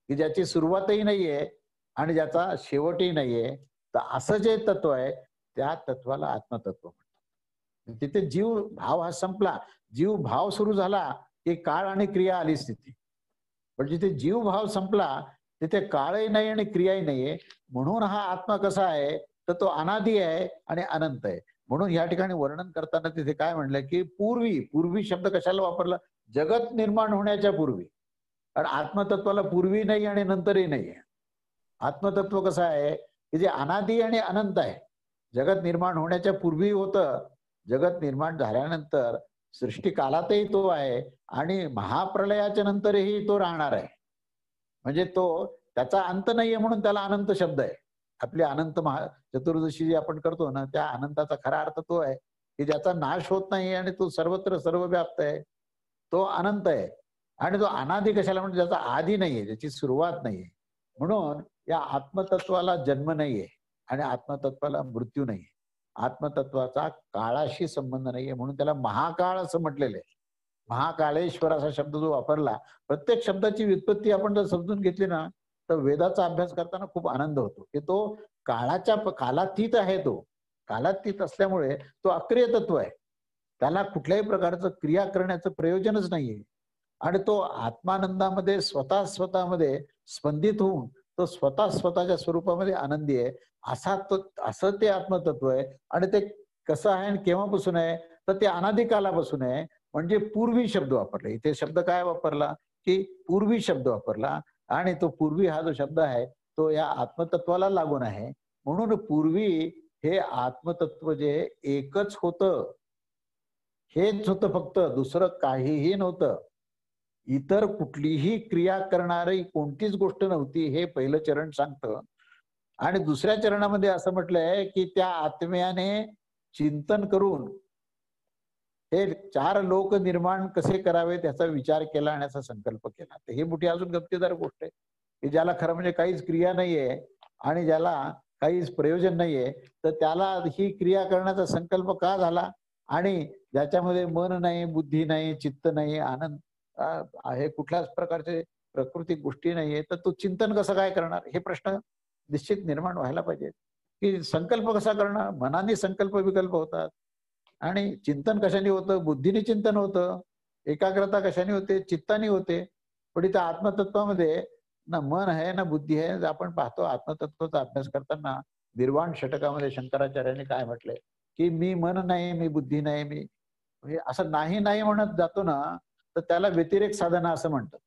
की ज्याची सुरुवातही नाहीये आणि ज्याचा शेवटही नाहीये. तर असं जे तत्व आहे त्या तत्वाला आत्मतत्व म्हणतात. तिथे जीव भाव हा संपला. जीव भाव सुरू झाला की काळ आणि क्रिया आलीच तिथे. पण जिथे जीव भाव संपला तिथे काळही नाही आणि क्रियाही नाहीये. म्हणून हा आत्मा कसा आहे तर तो अनादि आहे आणि अनंत आहे. म्हणून या ठिकाणी वर्णन करताना तिथे काय म्हणलं की पूर्वी शब्द कशाला वापरला? जगत निर्माण होण्याच्या पूर्वी. कारण आत्मतत्वाला पूर्वी नाही आणि नंतरही नाहीये. आत्मतत्व कसं आहे की जे अनादि आणि अनंत आहे. जगत निर्माण होण्याच्या पूर्वी होतं, जगत निर्माण झाल्यानंतर सृष्टी कालातही तो आहे आणि महाप्रलयाच्या नंतरही तो राहणार आहे. म्हणजे तो त्याचा अंत नाहीये म्हणून त्याला अनंत शब्द आहे. आपली अनंत चतुर्दशी जी आपण करतो ना त्या अनंताचा खरा अर्थ तो आहे की ज्याचा नाश होत नाही आणि तो सर्वत्र सर्वव्याप्त आहे. तो अनंत आहे. आणि तो अनादि कशाला म्हणजे ज्याचा आधी नाहीये, ज्याची सुरुवात नाहीये. म्हणून या आत्मतत्वाला जन्म नाहीये आणि आत्मतत्वाला मृत्यू नाहीये. आत्मतत्वाचा काळाशी संबंध नाहीये म्हणून त्याला महाकाळ असं म्हटलेलं आहे. महाकाळेश्वर असा शब्द जो वापरला, प्रत्येक शब्दाची व्युत्पत्ती आपण जर समजून घेतली ना, तर वेदाचा अभ्यास करताना खूप आनंद होतो की तो कालातीत आहे. तो कालातीत असल्यामुळे तो अक्रिय तत्व आहे. त्याला कुठल्याही प्रकारचं क्रिया करण्याचं प्रयोजनच नाहीये. आणि तो आत्मानंदामध्ये स्वतःमध्ये स्पंदित होऊन तो स्वतःच्या स्वरूपामध्ये आनंदी आहे. असं ते आत्मतत्व आहे. आणि ते कसं आहे आणि केव्हापासून आहे, तर ते अनादी कालापासून आहे. म्हणजे पूर्वी शब्द वापरला. इथे शब्द काय वापरला, की पूर्वी शब्द वापरला. आणि तो पूर्वी हा जो शब्द आहे तो या आत्मतत्वाला लागून आहे. म्हणून पूर्वी हे आत्मतत्व जे एकच होतं, हेच होतं फक्त, दुसरं काहीही नव्हतं. इतर कुठलीही क्रिया करणारी कोणतीच गोष्ट नव्हती, हे पहिलं चरण सांगतं. आणि दुसऱ्या चरणामध्ये असं म्हटलंय की त्या आत्म्याने चिंतन करून हे 4 लोक निर्माण कसे करावे त्याचा विचार केला आणि असा संकल्प केला. तर ही मोठी अजून गमतीदार गोष्ट आहे की ज्याला खरं म्हणजे काहीच क्रिया नाहीये आणि ज्याला काहीच प्रयोजन नाहीये, तर त्याला ही क्रिया करण्याचा संकल्प का झाला? आणि ज्याच्यामध्ये मन नाही, बुद्धी नाही, चित्त नाही, आनंद आहे, कुठल्याच प्रकारचे प्राकृतिक गोष्टी नाहीये, तर तो चिंतन कसं काय करणार? हे प्रश्न निश्चित निर्माण व्हायला पाहिजे. की संकल्प कसा करणार? मनाने संकल्प विकल्प होतात. आणि चिंतन कशाने होतं? बुद्धीने चिंतन होतं. एकाग्रता कशाने होते? चित्ताने होते. पण इथं आत्मतत्वामध्ये ना मन आहे ना बुद्धी आहे. आपण पाहतो आत्मतत्वाचा अभ्यास करताना निर्वाण षटकामध्ये शंकराचार्यांनी काय म्हटलंय, की मी मन नाही, मी बुद्धी नाही, मी म्हणजे असं नाही नाही म्हणत जातो ना, तर त्याला व्यतिरेक साधना असं म्हणतात.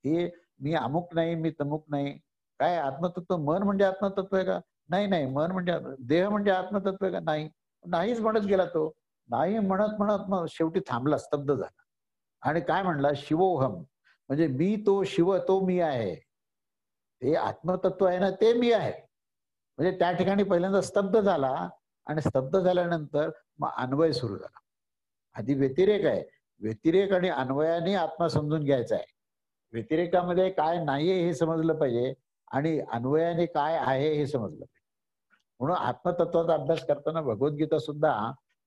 की मी अमुक नाही, मी तमुक नाही. काय आत्मतत्व मन म्हणजे आत्मतत्व आहे का? नाही नाही. मन म्हणजे देह म्हणजे आत्मतत्व आहे का? नाही. नाहीच म्हणत गेला तो. नाही म्हणत म्हणत मग शेवटी थांबला, स्तब्ध झाला. आणि काय म्हणला? शिवोहम, म्हणजे मी तो शिव, तो मी आहे. ते आत्मतत्व आहे ना, ते मी आहे. म्हणजे त्या ठिकाणी पहिल्यांदा स्तब्ध झाला आणि स्तब्ध झाल्यानंतर मग अन्वय सुरू झाला. आधी व्यतिरेक आहे. व्यतिरेक आणि अन्वयाने आत्मा समजून घ्यायचा आहे. व्यतिरेकामध्ये काय नाहीये हे समजलं पाहिजे आणि अन्वयाने काय आहे हे समजलं पाहिजे. म्हणून आत्मतत्वाचा अभ्यास करताना भगवद्गीता सुद्धा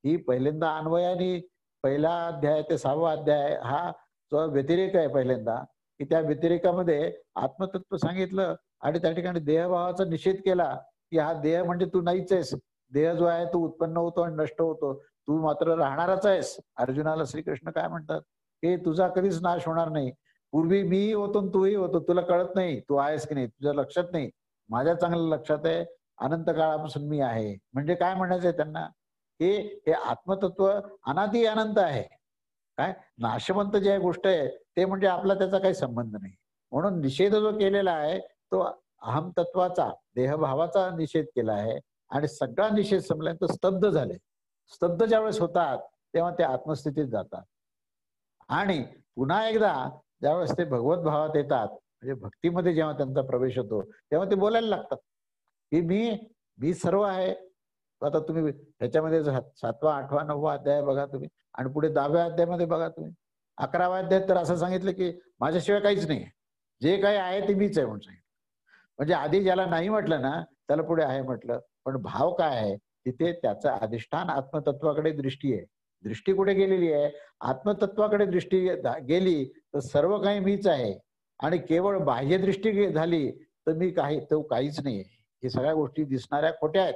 ही पहिल्यांदा अन्वयाने, पहिला अध्याय ते 6वा अध्याय हा जो व्यतिरेक आहे पहिल्यांदा, की त्या व्यतिरेकामध्ये आत्मतत्व सांगितलं आणि त्या ठिकाणी देहभावाचा निषेध केला, की हा देह म्हणजे तू नाहीच आहेस. देह जो आहे तो उत्पन्न होतो आणि नष्ट होतो. तू मात्र राहणारच आहेस. अर्जुनाला श्रीकृष्ण काय म्हणतात, की तुझा कधीच नाश होणार नाही. पूर्वी मीही होतो आणि तूही होतो. तुला कळत नाही तू आहेस की नाही, तुझ्या लक्षात नाही. माझ्या चांगलं लक्षात आहे. अनंत काळापासून मी आहे. म्हणजे काय म्हणायचंय त्यांना, की हे आत्मतत्व अनादी अनंत आहे. काय नाशवंत जे गोष्ट आहे ते म्हणजे आपला त्याचा काही संबंध नाही. म्हणून निषेध जो केलेला आहे तो अहम तत्वाचा, देहभावाचा निषेध केला आहे. आणि सगळा निषेध संपल्यानंतर स्तब्ध झाले. स्तब्ध ज्यावेळेस होतात तेव्हा ते आत्मस्थितीत जातात. आणि पुन्हा एकदा ज्यावेळेस ते भगवत भावात येतात, म्हणजे भक्तीमध्ये जेव्हा त्यांचा प्रवेश होतो तेव्हा ते बोलायला लागतात, की मी सर्व आहे. आता तुम्ही ह्याच्यामध्ये 7वा, 8वा, 9वा अध्याय बघा तुम्ही आणि पुढे 10व्या अध्यायामध्ये बघा तुम्ही. 11व्या अध्यायात तर असं सांगितलं की माझ्याशिवाय काहीच नाही. जे काही आहे ते मीच आहे म्हणून सांगितलं. म्हणजे आधी ज्याला नाही म्हटलं ना त्याला पुढे आहे म्हटलं. पण भाव काय आहे? तिथे त्याचं अधिष्ठान आत्मतत्वाकडे दृष्टी आहे. दृष्टी कुठे गेलेली आहे? आत्मतत्वाकडे दृष्टी गेली तर सर्व काही मीच आहे. आणि केवळ बाह्य दृष्टी झाली तर मी तो काहीच नाहीये. हे सगळ्या गोष्टी दिसणाऱ्या खोट्या आहेत.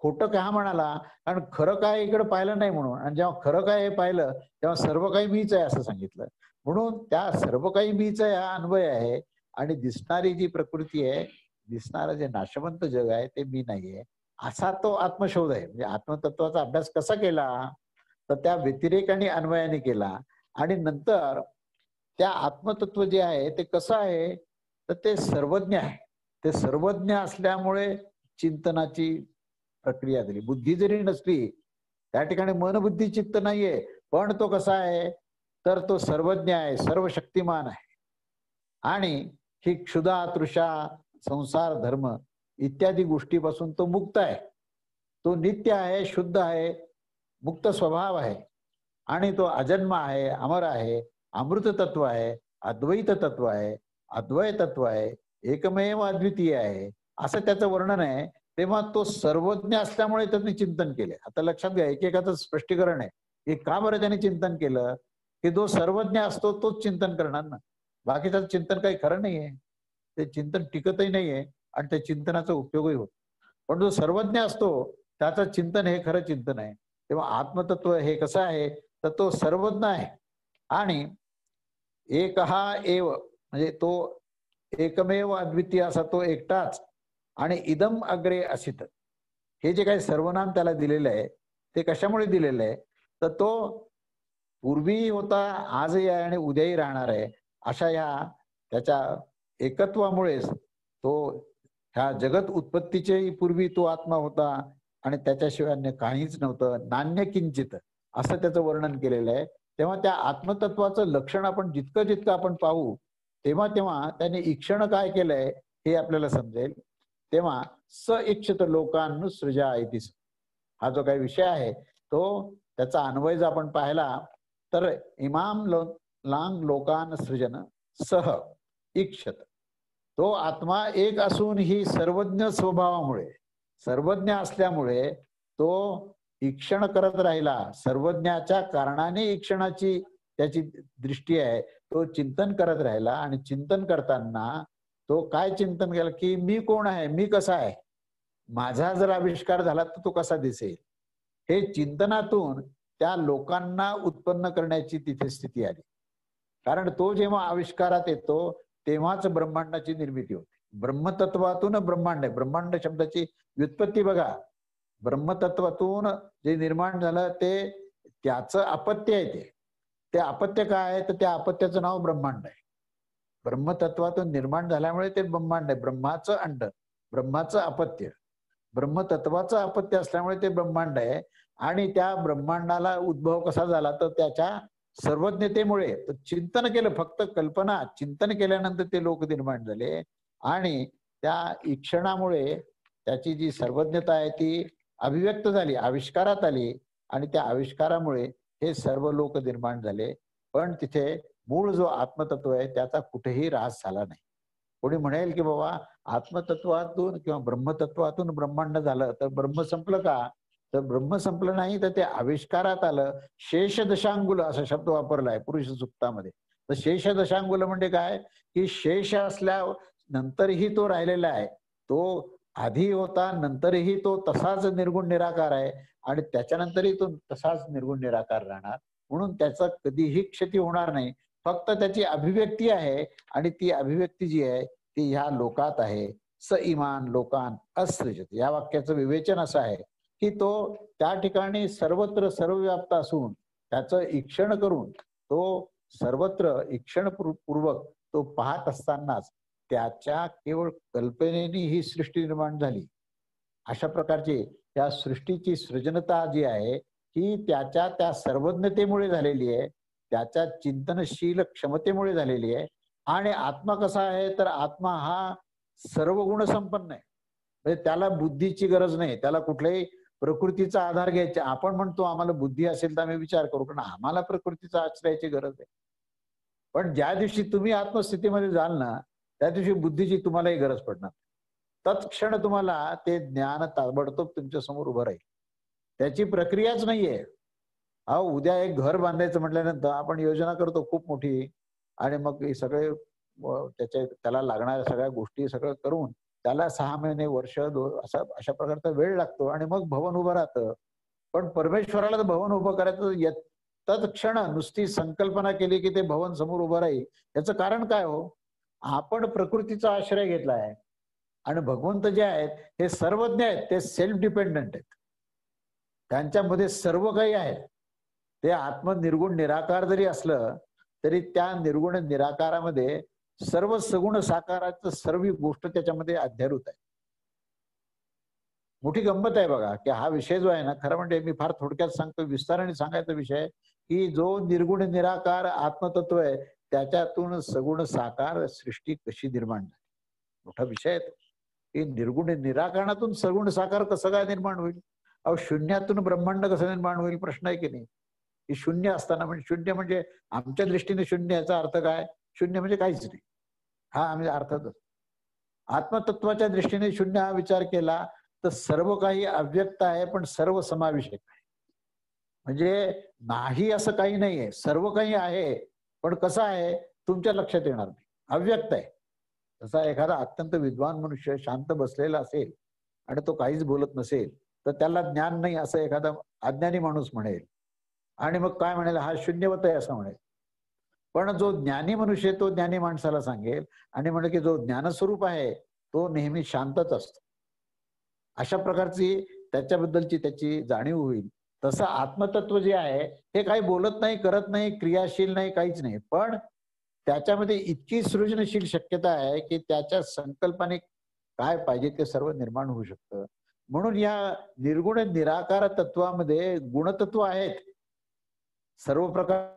खोटं का म्हणाला? कारण खरं काय इकडे पाहिलं नाही म्हणून. आणि जेव्हा खरं काय हे पाहिलं तेव्हा सर्व काही मीच आहे असं सांगितलं. म्हणून त्या सर्व काही मीच आहे हा अन्वय आहे. आणि दिसणारी जी प्रकृती आहे, दिसणारं जे नाशवंत जग आहे ते मी नाहीये, असा तो आत्मशोध आहे. म्हणजे आत्मतत्वाचा अभ्यास कसा केला? तर त्या व्यतिरेक आणि अन्वयाने केला. आणि नंतर त्या आत्मतत्व जे आहे ते कसं आहे, तर ते सर्वज्ञ आहे. ते सर्वज्ञ असल्यामुळे चिंतनाची प्रक्रिया झाली. बुद्धी जरी नसली त्या ठिकाणी मन बुद्धी चित्त नाहीये, पण तो कसा आहे, तर तो सर्वज्ञ आहे, सर्व शक्तिमान आहे. आणि ही क्षुधा, तृषा, संसार, धर्म इत्यादी गोष्टीपासून तो मुक्त आहे. तो नित्य आहे, शुद्ध आहे, मुक्त स्वभाव आहे. आणि तो अजन्म आहे, अमर आहे, अमृत तत्व आहे, अद्वैत तत्व आहे, अद्वय तत्व आहे, एकमेव अद्वितीय आहे, असं त्याचं वर्णन आहे. तेव्हा तो सर्वज्ञ असल्यामुळे त्यांनी चिंतन केले. आता लक्षात घ्या, एकेकाचं स्पष्टीकरण आहे की का बरं त्याने चिंतन केलं. की जो सर्वज्ञ असतो तोच चिंतन करणार ना. बाकीचं चिंतन काही खरं नाहीये, ते चिंतन टिकतही नाहीये आणि त्या चिंतनाचा उपयोगही होतो. पण जो सर्वज्ञ असतो त्याचं चिंतन हे खरं चिंतन आहे. तेव्हा आत्मतत्व हे कसं आहे, तर तो सर्वज्ञ आहे आणि एक हा एव म्हणजे तो एकमेव अद्वितीय असा तो एकटाच आणि इदम अग्रे असित, हे जे काही सर्वनाम त्याला दिलेलं आहे ते कशामुळे दिलेलं आहे, तर तो पूर्वी होता, आजही आहे आणि उद्याही राहणार आहे, अशा या त्याच्या एकत्वामुळेच तो ह्या जगत उत्पत्तीच्याही पूर्वी तो आत्मा होता आणि त्याच्याशिवाय अन्य काहीच नव्हतं, नान्य किंचित असं त्याचं वर्णन केलेलं आहे. तेव्हा त्या आत्मतत्वाचं लक्षण आपण जितकं आपण पाहू तेव्हा तेव्हा त्याने ईक्षण काय केलंय हे आपल्याला समजेल. तेव्हा स इच्छित लोकांनुसृजा इतिस, हा जो काही विषय आहे तो त्याचा अन्वय जर आपण पाहिला तर लांग लोकान सृजन सह इक्षत, तो आत्मा एक असून ही सर्वज्ञ स्वभावामुळे, सर्वज्ञ असल्यामुळे तो ईक्षण करत राहिला. सर्वज्ञाच्या कारणाने ईक्षणाची त्याची दृष्टी आहे, तो चिंतन करत राहिला आणि चिंतन करताना तो काय चिंतन केलं की मी कोण आहे, मी कसा आहे, माझा जर आविष्कार झाला तर तो कसा दिसेल, हे चिंतनातून त्या लोकांना उत्पन्न करण्याची तिथे स्थिती आली. कारण तो जेव्हा आविष्कारात येतो तेव्हाच ब्रह्मांडाची निर्मिती होते. ब्रह्मतत्वातून ब्रह्मांड आहे. ब्रह्मांड शब्दाची व्युत्पत्ती बघा, ब्रह्मतत्वातून जे निर्माण झालं ते त्याचं अपत्य आहे. ते अपत्य काय आहे, तर त्या अपत्याचं नाव ब्रह्मांड आहे. ब्रह्मतत्वातून निर्माण झाल्यामुळे ते ब्रह्मांड आहे. ब्रह्माचं अंड, ब्रह्माचं अपत्य, ब्रह्मतत्वाचं अपत्य असल्यामुळे ते ब्रह्मांड आहे. आणि त्या ब्रह्मांडाला उद्भव कसा झाला, तर त्याच्या सर्वज्ञतेमुळे. तर चिंतन केलं, फक्त कल्पना चिंतन केल्यानंतर ते लोक निर्माण झाले आणि त्या ईक्षणामुळे त्याची जी सर्वज्ञता आहे ती अभिव्यक्त झाली, आविष्कारात आली आणि त्या आविष्कारामुळे हे सर्व लोक निर्माण झाले. पण तिथे मूळ जो आत्मतत्व आहे त्याचा कुठेही ऱ्हास झाला नाही. कोणी म्हणेल की बाबा आत्मतत्वातून किंवा ब्रह्मतत्वातून ब्रह्मांड झालं तर ब्रह्म संपलं का, तर ब्रह्म संपलं नाही, तर ते आविष्कारात आलं. शेष दशांगुल असा शब्द वापरलाय पुरुष सुक्तामध्ये. तर शेष दशांगुल म्हणजे काय, की शेष असल्या नंतरही तो राहिलेला आहे, तो आधी होता नंतरही तो तसाच निर्गुण निराकार आहे आणि त्याच्यानंतरही तो तसाच निर्गुण निराकार राहणार. म्हणून त्याचा कधीही क्षती होणार नाही, फक्त त्याची अभिव्यक्ती आहे आणि ती अभिव्यक्ती जी आहे ती ह्या लोकात आहे. स इमान लोकान असृजत, या वाक्याचं विवेचन असं आहे की तो त्या ठिकाणी सर्वत्र सर्वव्याप्त असून त्याचं ईक्षण करून तो सर्वत्र ईक्षण पूर्वक तो पाहत असतानाच त्याच्या केवळ कल्पनेने ही सृष्टी निर्माण झाली. अशा प्रकारची त्या सृष्टीची सृजनता जी आहे ही त्याच्या त्या सर्वज्ञतेमुळे झालेली आहे, त्याच्या चिंतनशील क्षमतेमुळे झालेली आहे. आणि आत्मा कसा आहे, तर आत्मा हा सर्व गुण संपन्न आहे. म्हणजे त्याला बुद्धीची गरज नाही, त्याला कुठल्याही प्रकृतीचा आधार घ्यायचा. आपण म्हणतो आम्हाला बुद्धी असेल तर आम्ही विचार करू, पण आम्हाला प्रकृतीचा आश्रयाची गरज आहे. पण ज्या दिवशी तुम्ही आत्मस्थितीमध्ये जाल ना त्या दिवशी बुद्धीची तुम्हालाही गरज पडणार. तत्क्षण तुम्हाला ते ज्ञान ताबडतोब तुमच्या समोर उभं राहील. त्याची प्रक्रियाच नाहीये. अहो उद्या एक घर बांधायचं म्हटल्यानंतर आपण योजना करतो खूप मोठी आणि मग हे सगळे त्याला लागणाऱ्या सगळ्या गोष्टी सगळं करून त्याला 6 महिने वर्ष अशा प्रकारचा वेळ लागतो आणि मग भवन उभं राहतं. पण परमेश्वराला तर भवन उभं करायचं तत्क्षण नुसती संकल्पना केली की ते भवन समोर उभं राहील. याचं कारण काय हो, आपण प्रकृतीचा आश्रय घेतलाय आणि भगवंत जे आहेत हे सर्वज्ञ आहेत, ते सेल्फ डिपेंडंट आहेत, त्यांच्यामध्ये सर्व काही आहे. ते आत्मनिर्गुण निराकार जरी असलं तरी त्या निर्गुण निराकारामध्ये सर्व सगुण साकाराचं सर्व गोष्ट त्याच्यामध्ये अध्यारूत आहे. मोठी गंमत आहे बघा की हा विषय जो आहे ना, खरं म्हणजे मी फार थोडक्यात सांगतो, विस्ताराने सांगायचा विषय की जो निर्गुण निराकार आत्मतत्व आहे त्याच्यातून सगुण साकार सृष्टी कशी निर्माण झाली, मोठा विषय आहे. की निर्गुण निराकारणातून सगुण साकार कसं काय निर्माण होईल. अहो शून्यातून ब्रह्मांड कसं निर्माण होईल, प्रश्न आहे की नाही. की शून्य असताना म्हणजे शून्य म्हणजे आमच्या दृष्टीने शून्य याचा अर्थ काय, शून्य म्हणजे काहीच नाही, हा आम्ही अर्थातच. आत्मतत्वाच्या दृष्टीने शून्य हा विचार केला तर सर्व काही अव्यक्त आहे पण सर्व समावेशक आहे. म्हणजे नाही असं काही नाहीये, सर्व काही आहे, पण कसं आहे तुमच्या लक्षात येणार नाही, अव्यक्त आहे. तसा एखादा अत्यंत विद्वान मनुष्य शांत बसलेला असेल आणि तो काहीच बोलत नसेल तर त्याला ज्ञान नाही असं एखादा अज्ञानी माणूस म्हणेल आणि मग काय म्हणेल, हा शून्यवत आहे असं म्हणेल. पण जो ज्ञानी मनुष्य तो ज्ञानी माणसाला सांगेल आणि म्हणेल की जो ज्ञानस्वरूप आहे तो नेहमी शांतच असतो. अशा प्रकारची त्याच्याबद्दलची त्याची जाणीव होईल. तसं आत्मतत्व जे आहे हे काही बोलत नाही, करत नाही, क्रियाशील नाही, काहीच नाही, पण त्याच्यामध्ये इतकी सृजनशील शक्यता आहे की त्याच्या संकल्पने काय पाहिजे ते सर्व निर्माण होऊ शकतं. म्हणून या निर्गुण निराकार तत्वामध्ये गुणतत्व आहेत सर्व प्रकार.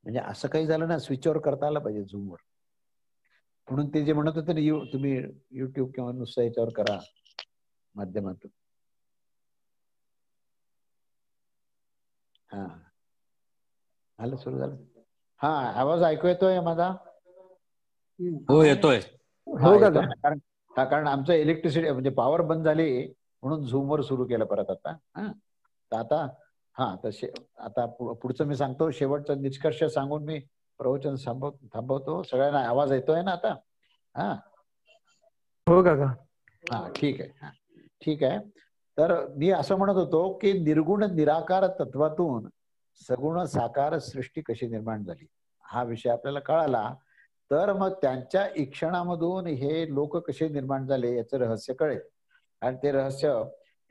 म्हणजे असं काही झालं ना, स्विचवर करता आलं पाहिजे झूमवर. म्हणून ते जे म्हणत होते ना, तुम्ही युट्यूब किंवा नुसतं याच्यावर करा माध्यमातून. हा आलं, सुरू झालं. हा, आवाज ऐकू येतोय माझा? हो येतोय. हो का? कारण आमचं इलेक्ट्रिसिटी म्हणजे पॉवर बंद झाली म्हणून झूमवर सुरू केलं परत आता. हा तर आता आता पुढचं मी सांगतो, शेवटचा निष्कर्ष सांगून मी प्रवचन थांबवतो. सगळ्यांना आवाज येतोय ना आता? हा हो काका. हा ठीक आहे. हा ठीक आहे. तर मी असं म्हणत होतो की निर्गुण निराकार तत्वातून सगुण साकार सृष्टी कशी निर्माण झाली हा विषय आपल्याला कळाला, तर मग त्यांच्या ईक्षणामधून हे लोक कसे निर्माण झाले याचं रहस्य कळेल. आणि ते रहस्य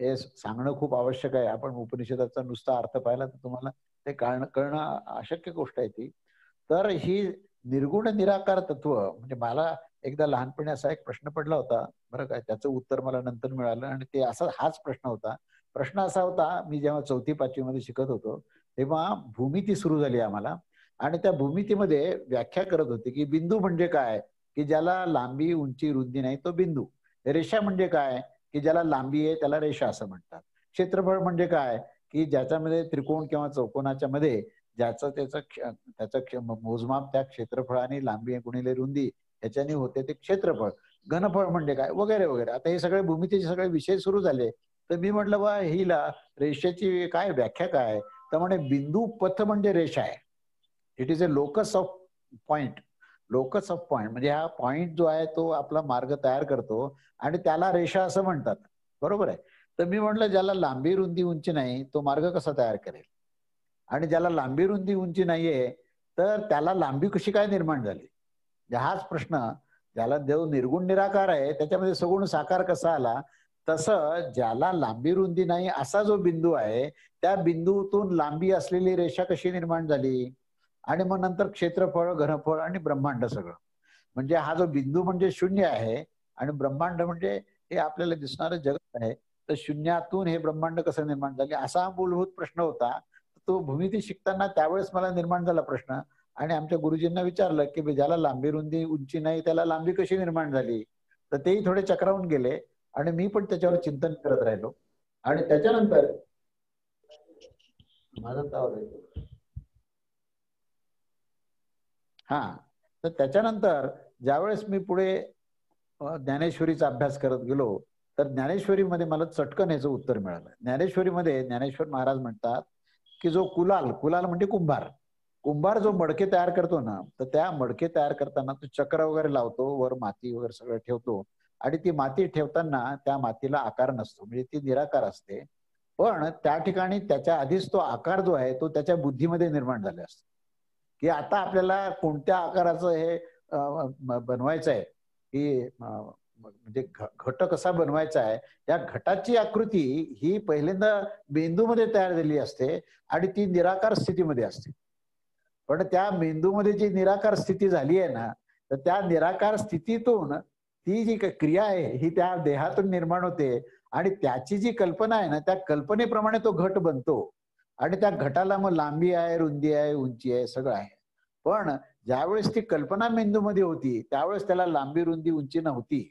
हे सांगणं खूप आवश्यक आहे. आपण उपनिषदाचा नुसता अर्थ पाहिला तर तुम्हाला ते कळणं अशक्य गोष्ट आहे ती. तर ही निर्गुण निराकार तत्व म्हणजे मला एकदा लहानपणी असा एक प्रश्न पडला होता बरं काय, त्याचं उत्तर मला नंतर मिळालं आणि ते हाच प्रश्न होता. प्रश्न असा होता, मी जेव्हा 4वी-5वी मध्ये शिकत होतो तेव्हा भूमिती सुरू झाली आम्हाला आणि त्या भूमितीमध्ये व्याख्या करत होते की बिंदू म्हणजे काय, की ज्याला लांबी उंची रुंदी नाही तो बिंदू. रेषा म्हणजे काय, की ज्याला लांबी आहे त्याला रेषा असं म्हणतात. क्षेत्रफळ म्हणजे काय, की ज्याच्यामध्ये त्रिकोण किंवा चौकोनाच्या मध्ये ज्याचं त्याचं मोजमाप त्या क्षेत्रफळाने लांबी गुणिले रुंदी ह्याच्याने होते ते क्षेत्रफळ. घनफळ म्हणजे काय, वगैरे वगैरे. आता हे सगळे भूमितीचे सगळे विषय सुरू झाले तर मी म्हटलं बा हिला रेषेची काय व्याख्या काय, तर म्हणे बिंदू पथ म्हणजे रेषा आहे. It is a locus of point. Locus of point म्हणजे हा पॉइंट जो आहे तो आपला मार्ग तयार करतो आणि त्याला रेषा असं म्हणतात. बरोबर आहे. तर मी म्हटलं ज्याला लांबी रुंदी उंची नाही तो मार्ग कसा तयार करेल, आणि ज्याला लांबी रुंदी उंची नाहीये तर त्याला लांबी कशी काय निर्माण झाली. हाच प्रश्न, ज्याला देव निर्गुण निराकार आहे त्याच्यामध्ये सगुण साकार कसा आला, तसं ज्याला लांबी रुंदी नाही असा जो बिंदू आहे त्या बिंदूतून लांबी असलेली रेषा कशी निर्माण झाली, आणि मग नंतर क्षेत्रफळ घनफळ आणि ब्रह्मांड सगळं. म्हणजे हा जो बिंदू म्हणजे शून्य आहे आणि ब्रह्मांड म्हणजे हे आपल्याला दिसणारं जगत आहे, तर शून्यातून हे ब्रह्मांड कसं निर्माण झाले असा मूलभूत प्रश्न होता. तो भूमिती शिकताना त्यावेळेस मला निर्माण झाला प्रश्न आणि आमच्या गुरुजींना विचारलं की ज्याला लांबी रुंदी उंची नाही त्याला लांबी कशी निर्माण झाली. तर तेही थोडे चक्रावून गेले आणि मी पण त्याच्यावर चिंतन करत राहिलो. आणि त्याच्यानंतर माझा ताव हा तर त्याच्यानंतर ज्यावेळेस मी पुढे ज्ञानेश्वरीचा अभ्यास करत गेलो तर ज्ञानेश्वरीमध्ये मला चटकन याचं उत्तर मिळालं. ज्ञानेश्वरीमध्ये ज्ञानेश्वर महाराज म्हणतात की जो कुलाल, कुलाल म्हणजे कुंभार, कुंभार जो मडके तयार करतो ना, तर त्या मडके तयार करताना तो चक्र वगैरे लावतो, वर माती वगैरे सगळं ठेवतो आणि ती माती ठेवताना त्या मातीला आकार नसतो, म्हणजे ती निराकार असते. पण त्या ठिकाणी त्याच्या आधीच तो आकार जो आहे तो त्याच्या बुद्धीमध्ये निर्माण झाले असतो की आता आपल्याला कोणत्या आकाराचं हे बनवायचं आहे, की म्हणजे घट कसा बनवायचा आहे, या घटाची आकृती ही पहिल्यांदा मेंदूमध्ये तयार झालेली असते आणि ती निराकार स्थितीमध्ये असते. पण त्या मेंदूमध्ये जी निराकार स्थिती झाली आहे ना, तर त्या निराकार स्थितीतून ती जी क्रिया आहे ही त्या देहातून निर्माण होते आणि त्याची जी कल्पना आहे ना, त्या कल्पनेप्रमाणे तो घट बनतो आणि त्या घटाला मग लांबी आहे, रुंदी आहे, उंची आहे, सगळं आहे. पण ज्यावेळेस ती कल्पना मेंदूमध्ये होती त्यावेळेस त्याला लांबी, रुंदी, उंची नव्हती,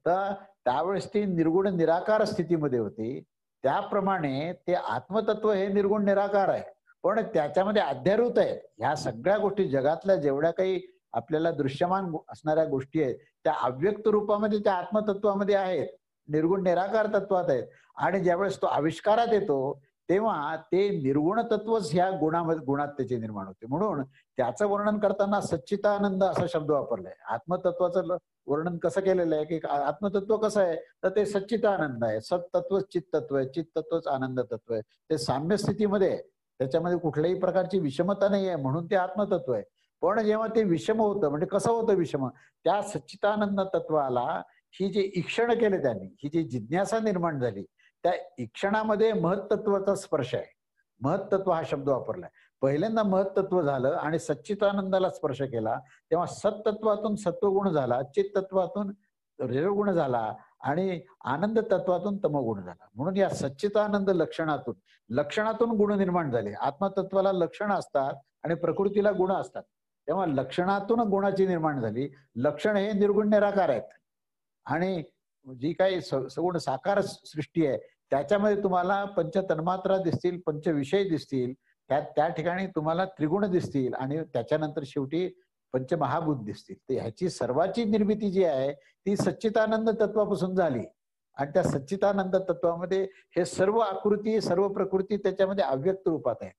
तर त्यावेळेस ती निर्गुण निराकार स्थितीमध्ये होती. त्याप्रमाणे ते आत्मतत्व हे निर्गुण निराकार आहे, पण त्याच्यामध्ये अध्यारूत आहे. ह्या सगळ्या गोष्टी जगातल्या जेवढ्या काही आपल्याला दृश्यमान असणाऱ्या गोष्टी आहेत त्या अव्यक्त रूपामध्ये त्या आत्मतत्वामध्ये आहेत, निर्गुण निराकार तत्वात आहेत. आणि ज्यावेळेस तो आविष्कारात येतो तेव्हा ते निर्गुण तत्वच ह्या गुणात त्याचे निर्माण होते. म्हणून त्याचं वर्णन करताना सच्चिदानंद असा शब्द वापरलाय. आत्मतत्वाचं वर्णन कसं केलेलं आहे की आत्मतत्व कसं आहे, तर ते सच्चिदानंद आहे. सत्तत्व चित्तत्व आहे, चित्तत्वच आनंद तत्व आहे. ते साम्य स्थितीमध्ये, त्याच्यामध्ये कुठल्याही प्रकारची विषमता नाही आहे, म्हणून ते आत्मतत्व आहे. पण जेव्हा ते विषम होतं, म्हणजे कसं होतं विषम, त्या सच्चिदानंद तत्वाला ही जे ईक्षण केले त्यांनी, ही जी जिज्ञासा निर्माण झाली, त्या ईक्षणामध्ये महत्तत्वाचा स्पर्श आहे. महत्तत्व हा शब्द वापरलाय. पहिल्यांदा महत्तत्व झालं आणि सच्चिदानंदाला स्पर्श केला, तेव्हा सत्तत्वातून सत्वगुण झाला, चित्तत्वातून रजोगुण झाला आणि आनंद तत्वातून तमोगुण झाला. म्हणून या सच्चिदानंद लक्षणातून गुण निर्माण झाले. आत्मतत्वाला लक्षणं असतात आणि प्रकृतीला गुण असतात, तेव्हा लक्षणातून गुणाची निर्माण झाली. लक्षण हे निर्गुण निराकार आहेत आणि जी काही सगुण साकार सृष्टी आहे त्याच्यामध्ये तुम्हाला पंच तन्मात्रा दिसतील, पंच विषय दिसतील, त्या ठिकाणी तुम्हाला त्रिगुण दिसतील आणि त्याच्यानंतर शेवटी पंचमहाभूत दिसतील. तर ह्याची सर्वाची निर्मिती जी आहे ती सच्चिदानंद तत्वापासून झाली आणि त्या सच्चिदानंद तत्वामध्ये हे सर्व आकृती, सर्व प्रकृती त्याच्यामध्ये अव्यक्त रूपात आहे.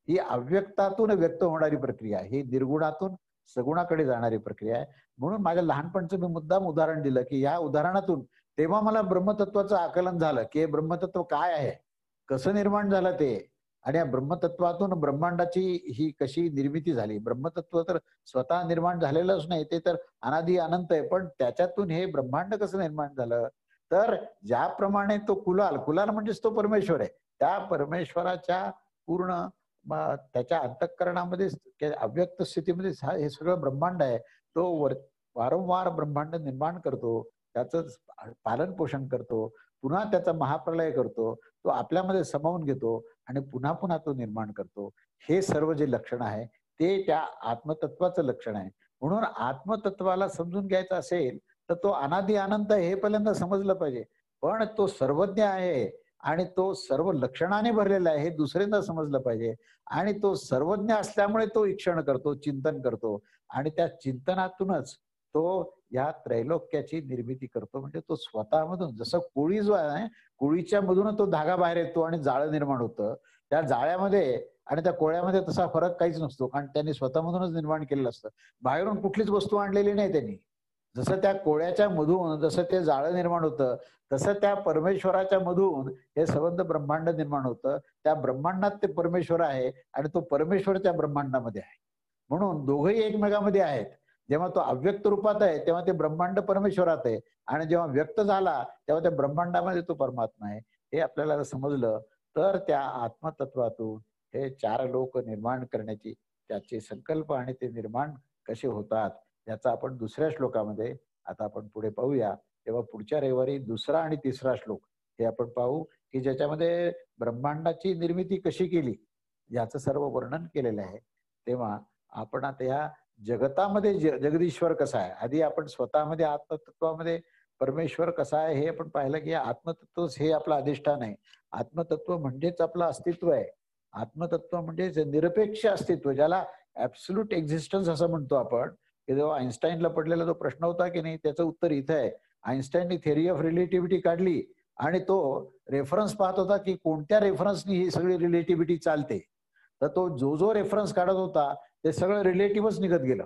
ही अव्यक्तातून व्यक्त होणारी प्रक्रिया, ही निर्गुणातून सगुणाकडे जाणारी प्रक्रिया आहे. म्हणून माझ्या लहानपणचं मी मुद्दाम उदाहरण दिलं की या उदाहरणातून तेव्हा मला ब्रह्मतत्वाचं आकलन झालं की हे ब्रह्मतत्व काय आहे, कसं निर्माण झालं ते, आणि या ब्रह्मतत्वातून ब्रह्मांडाची ही कशी निर्मिती झाली. ब्रह्मतत्व तर स्वतः निर्माण झालेलंच नाही, ते तर अनादी अनंत आहे, पण त्याच्यातून हे ब्रह्मांड कसं निर्माण झालं, तर ज्याप्रमाणे तो कुलाल म्हणजेच तो परमेश्वर आहे, त्या परमेश्वराच्या पूर्ण त्याच्या अंतःकरणामध्ये अव्यक्त स्थितीमध्ये हे सगळं ब्रह्मांड आहे. तो वारंवार ब्रह्मांड निर्माण करतो, त्याचं पालन पोषण करतो, पुन्हा त्याचा महाप्रलय करतो, तो आपल्यामध्ये समावून घेतो आणि पुन्हा पुन्हा तो निर्माण करतो. हे सर्व जे लक्षण आहे ते त्या आत्मतत्वाचं लक्षण आहे. म्हणून आत्मतत्वाला समजून घ्यायचं असेल तर तो अनादी अनंत आहे हे पहिल्यांदा समजलं पाहिजे. पण तो सर्वज्ञ आहे आणि तो सर्व लक्षणाने भरलेला आहे हे दुसऱ्यांदा समजलं पाहिजे. आणि तो सर्वज्ञ असल्यामुळे तो ईक्षण करतो, चिंतन करतो आणि त्या चिंतनातूनच तो या त्रैलोक्याची निर्मिती करतो. म्हणजे तो स्वतःमधून, जसं कोळी जो आहे, कोळीच्या मधून तो धागा बाहेर येतो आणि जाळं निर्माण होतं. त्या जाळ्यामध्ये आणि त्या कोळ्यामध्ये तसा फरक काहीच नसतो, कारण त्यांनी स्वतःमधूनच निर्माण केलेलं असतं. बाहेरून कुठलीच वस्तू आणलेली नाही त्यांनी. जसं त्या कोळ्याच्या मधून जसं ते जाळं निर्माण होतं, तसं त्या परमेश्वराच्या मधून हे संबंध ब्रह्मांड निर्माण होतं. त्या ब्रह्मांडात ते परमेश्वर आहे आणि तो परमेश्वर त्या ब्रह्मांडामध्ये आहे. म्हणून दोघंही एकमेकांमध्ये आहेत. जेव्हा तो अव्यक्त रूपात आहे तेव्हा ते ब्रह्मांड परमेश्वरात आहे आणि जेव्हा व्यक्त झाला तेव्हा त्या ब्रह्मांडामध्ये तो परमात्मा आहे. हे आपल्याला समजलं तर त्या आत्मतत्वातून हे चार लोक निर्माण करण्याची त्याचे संकल्प आणि ते निर्माण कसे होतात याचा आपण दुसऱ्या श्लोकामध्ये आता आपण पुढे पाहूया. तेव्हा पुढच्या रविवारी दुसरा आणि तिसरा श्लोक हे आपण पाहू की ज्याच्यामध्ये ब्रह्मांडाची निर्मिती कशी केली याचं सर्व वर्णन केलेलं आहे. तेव्हा आपण आता या जगतामध्ये जगदीश्वर कसा आहे, आधी आपण स्वतःमध्ये आत्मतत्वामध्ये परमेश्वर कसा आहे हे आपण पाहिलं की आत्मतत्वच हे आपलं अधिष्ठान आहे. आत्मतत्व म्हणजेच आपलं अस्तित्व आहे. आत्मतत्व म्हणजे निरपेक्ष अस्तित्व, ज्याला ऍब्सोल्यूट एक्झिस्टन्स असं म्हणतो आपण. की जो आईन्स्टाईनला पडलेला जो प्रश्न होता की नाही त्याचं उत्तर इथं आहे. आईन्स्टाईननी थेअरी ऑफ रिलेटिव्हिटी काढली आणि तो रेफरन्स पाहत होता की कोणत्या रेफरन्सनी ही सगळी रिलेटिव्हिटी चालते. तर तो जो रेफरन्स काढत होता ते सगळं रिलेटिव्हच निघत गेलं,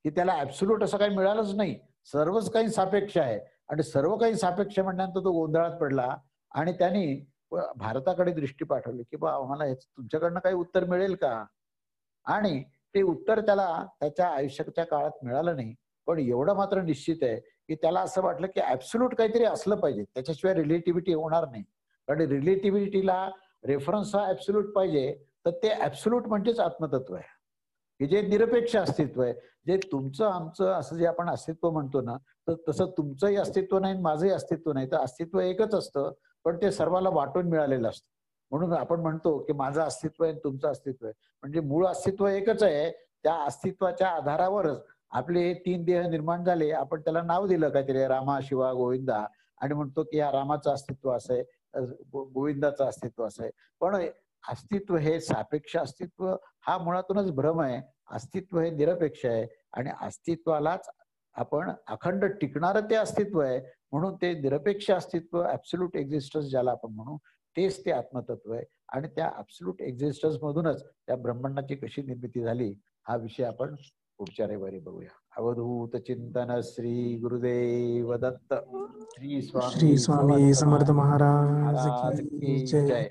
की त्याला ऍब्सोल्यूट असं काही मिळालंच नाही. सर्वच काही सापेक्ष आहे आणि सर्व काही सापेक्ष म्हणल्यानंतर तो गोंधळात पडला आणि त्यांनी भारताकडे दृष्टी पाठवली की बा आम्हाला तुमच्याकडनं काही उत्तर मिळेल का. आणि ते उत्तर त्याला त्याच्या आयुष्याच्या काळात मिळालं नाही. पण एवढं मात्र निश्चित आहे की त्याला असं वाटलं की ऍब्सोल्यूट काहीतरी असलं पाहिजे, त्याच्याशिवाय रिलेटिव्हिटी होणार नाही. कारण रिलेटिव्हिटीला रेफरन्स हा ऍब्सोल्यूट पाहिजे. तर ते ऍब्सोल्यूट म्हणजेच आत्मतत्व आहे, की जे निरपेक्ष अस्तित्व आहे. जे तुमचं आमचं असं जे आपण अस्तित्व म्हणतो ना, तर तसं तुमचंही अस्तित्व नाही माझंही अस्तित्व नाही. तर अस्तित्व एकच असतं, पण ते सर्वांना वाटून मिळालेलं असतं. म्हणून आपण म्हणतो की माझं अस्तित्व आहे तुमचं अस्तित्व आहे. म्हणजे मूळ अस्तित्व एकच आहे. त्या अस्तित्वाच्या आधारावरच आपले हे 3 देह निर्माण झाले. आपण त्याला नाव दिलं काहीतरी रामा, शिवा, गोविंदा आणि म्हणतो की या रामाचं अस्तित्व असं आहे, गोविंदाचं अस्तित्व असं आहे. पण अस्तित्व हे सापेक्ष अस्तित्व हा मुळातूनच भ्रम आहे. अस्तित्व हे निरपेक्ष आहे आणि अस्तित्वालाच आपण अखंड टिकणारं ते अस्तित्व आहे. म्हणून ते निरपेक्ष अस्तित्व ऍब्सोल्यूट एक्झिस्टन्स ज्याला आपण म्हणू तेच ते आत्मतत्व आहे. आणि त्या ऍब्सोल्यूट एक्झिस्टन्स मधूनच त्या ब्रह्मांडाची कशी निर्मिती झाली हा विषय आपण पुढच्या रविवारी बघूया. अवधूत चिंतन श्री गुरुदेव दत्त. श्री श्री स्वामी समर्थ महाराज महाराज की की जय. जय.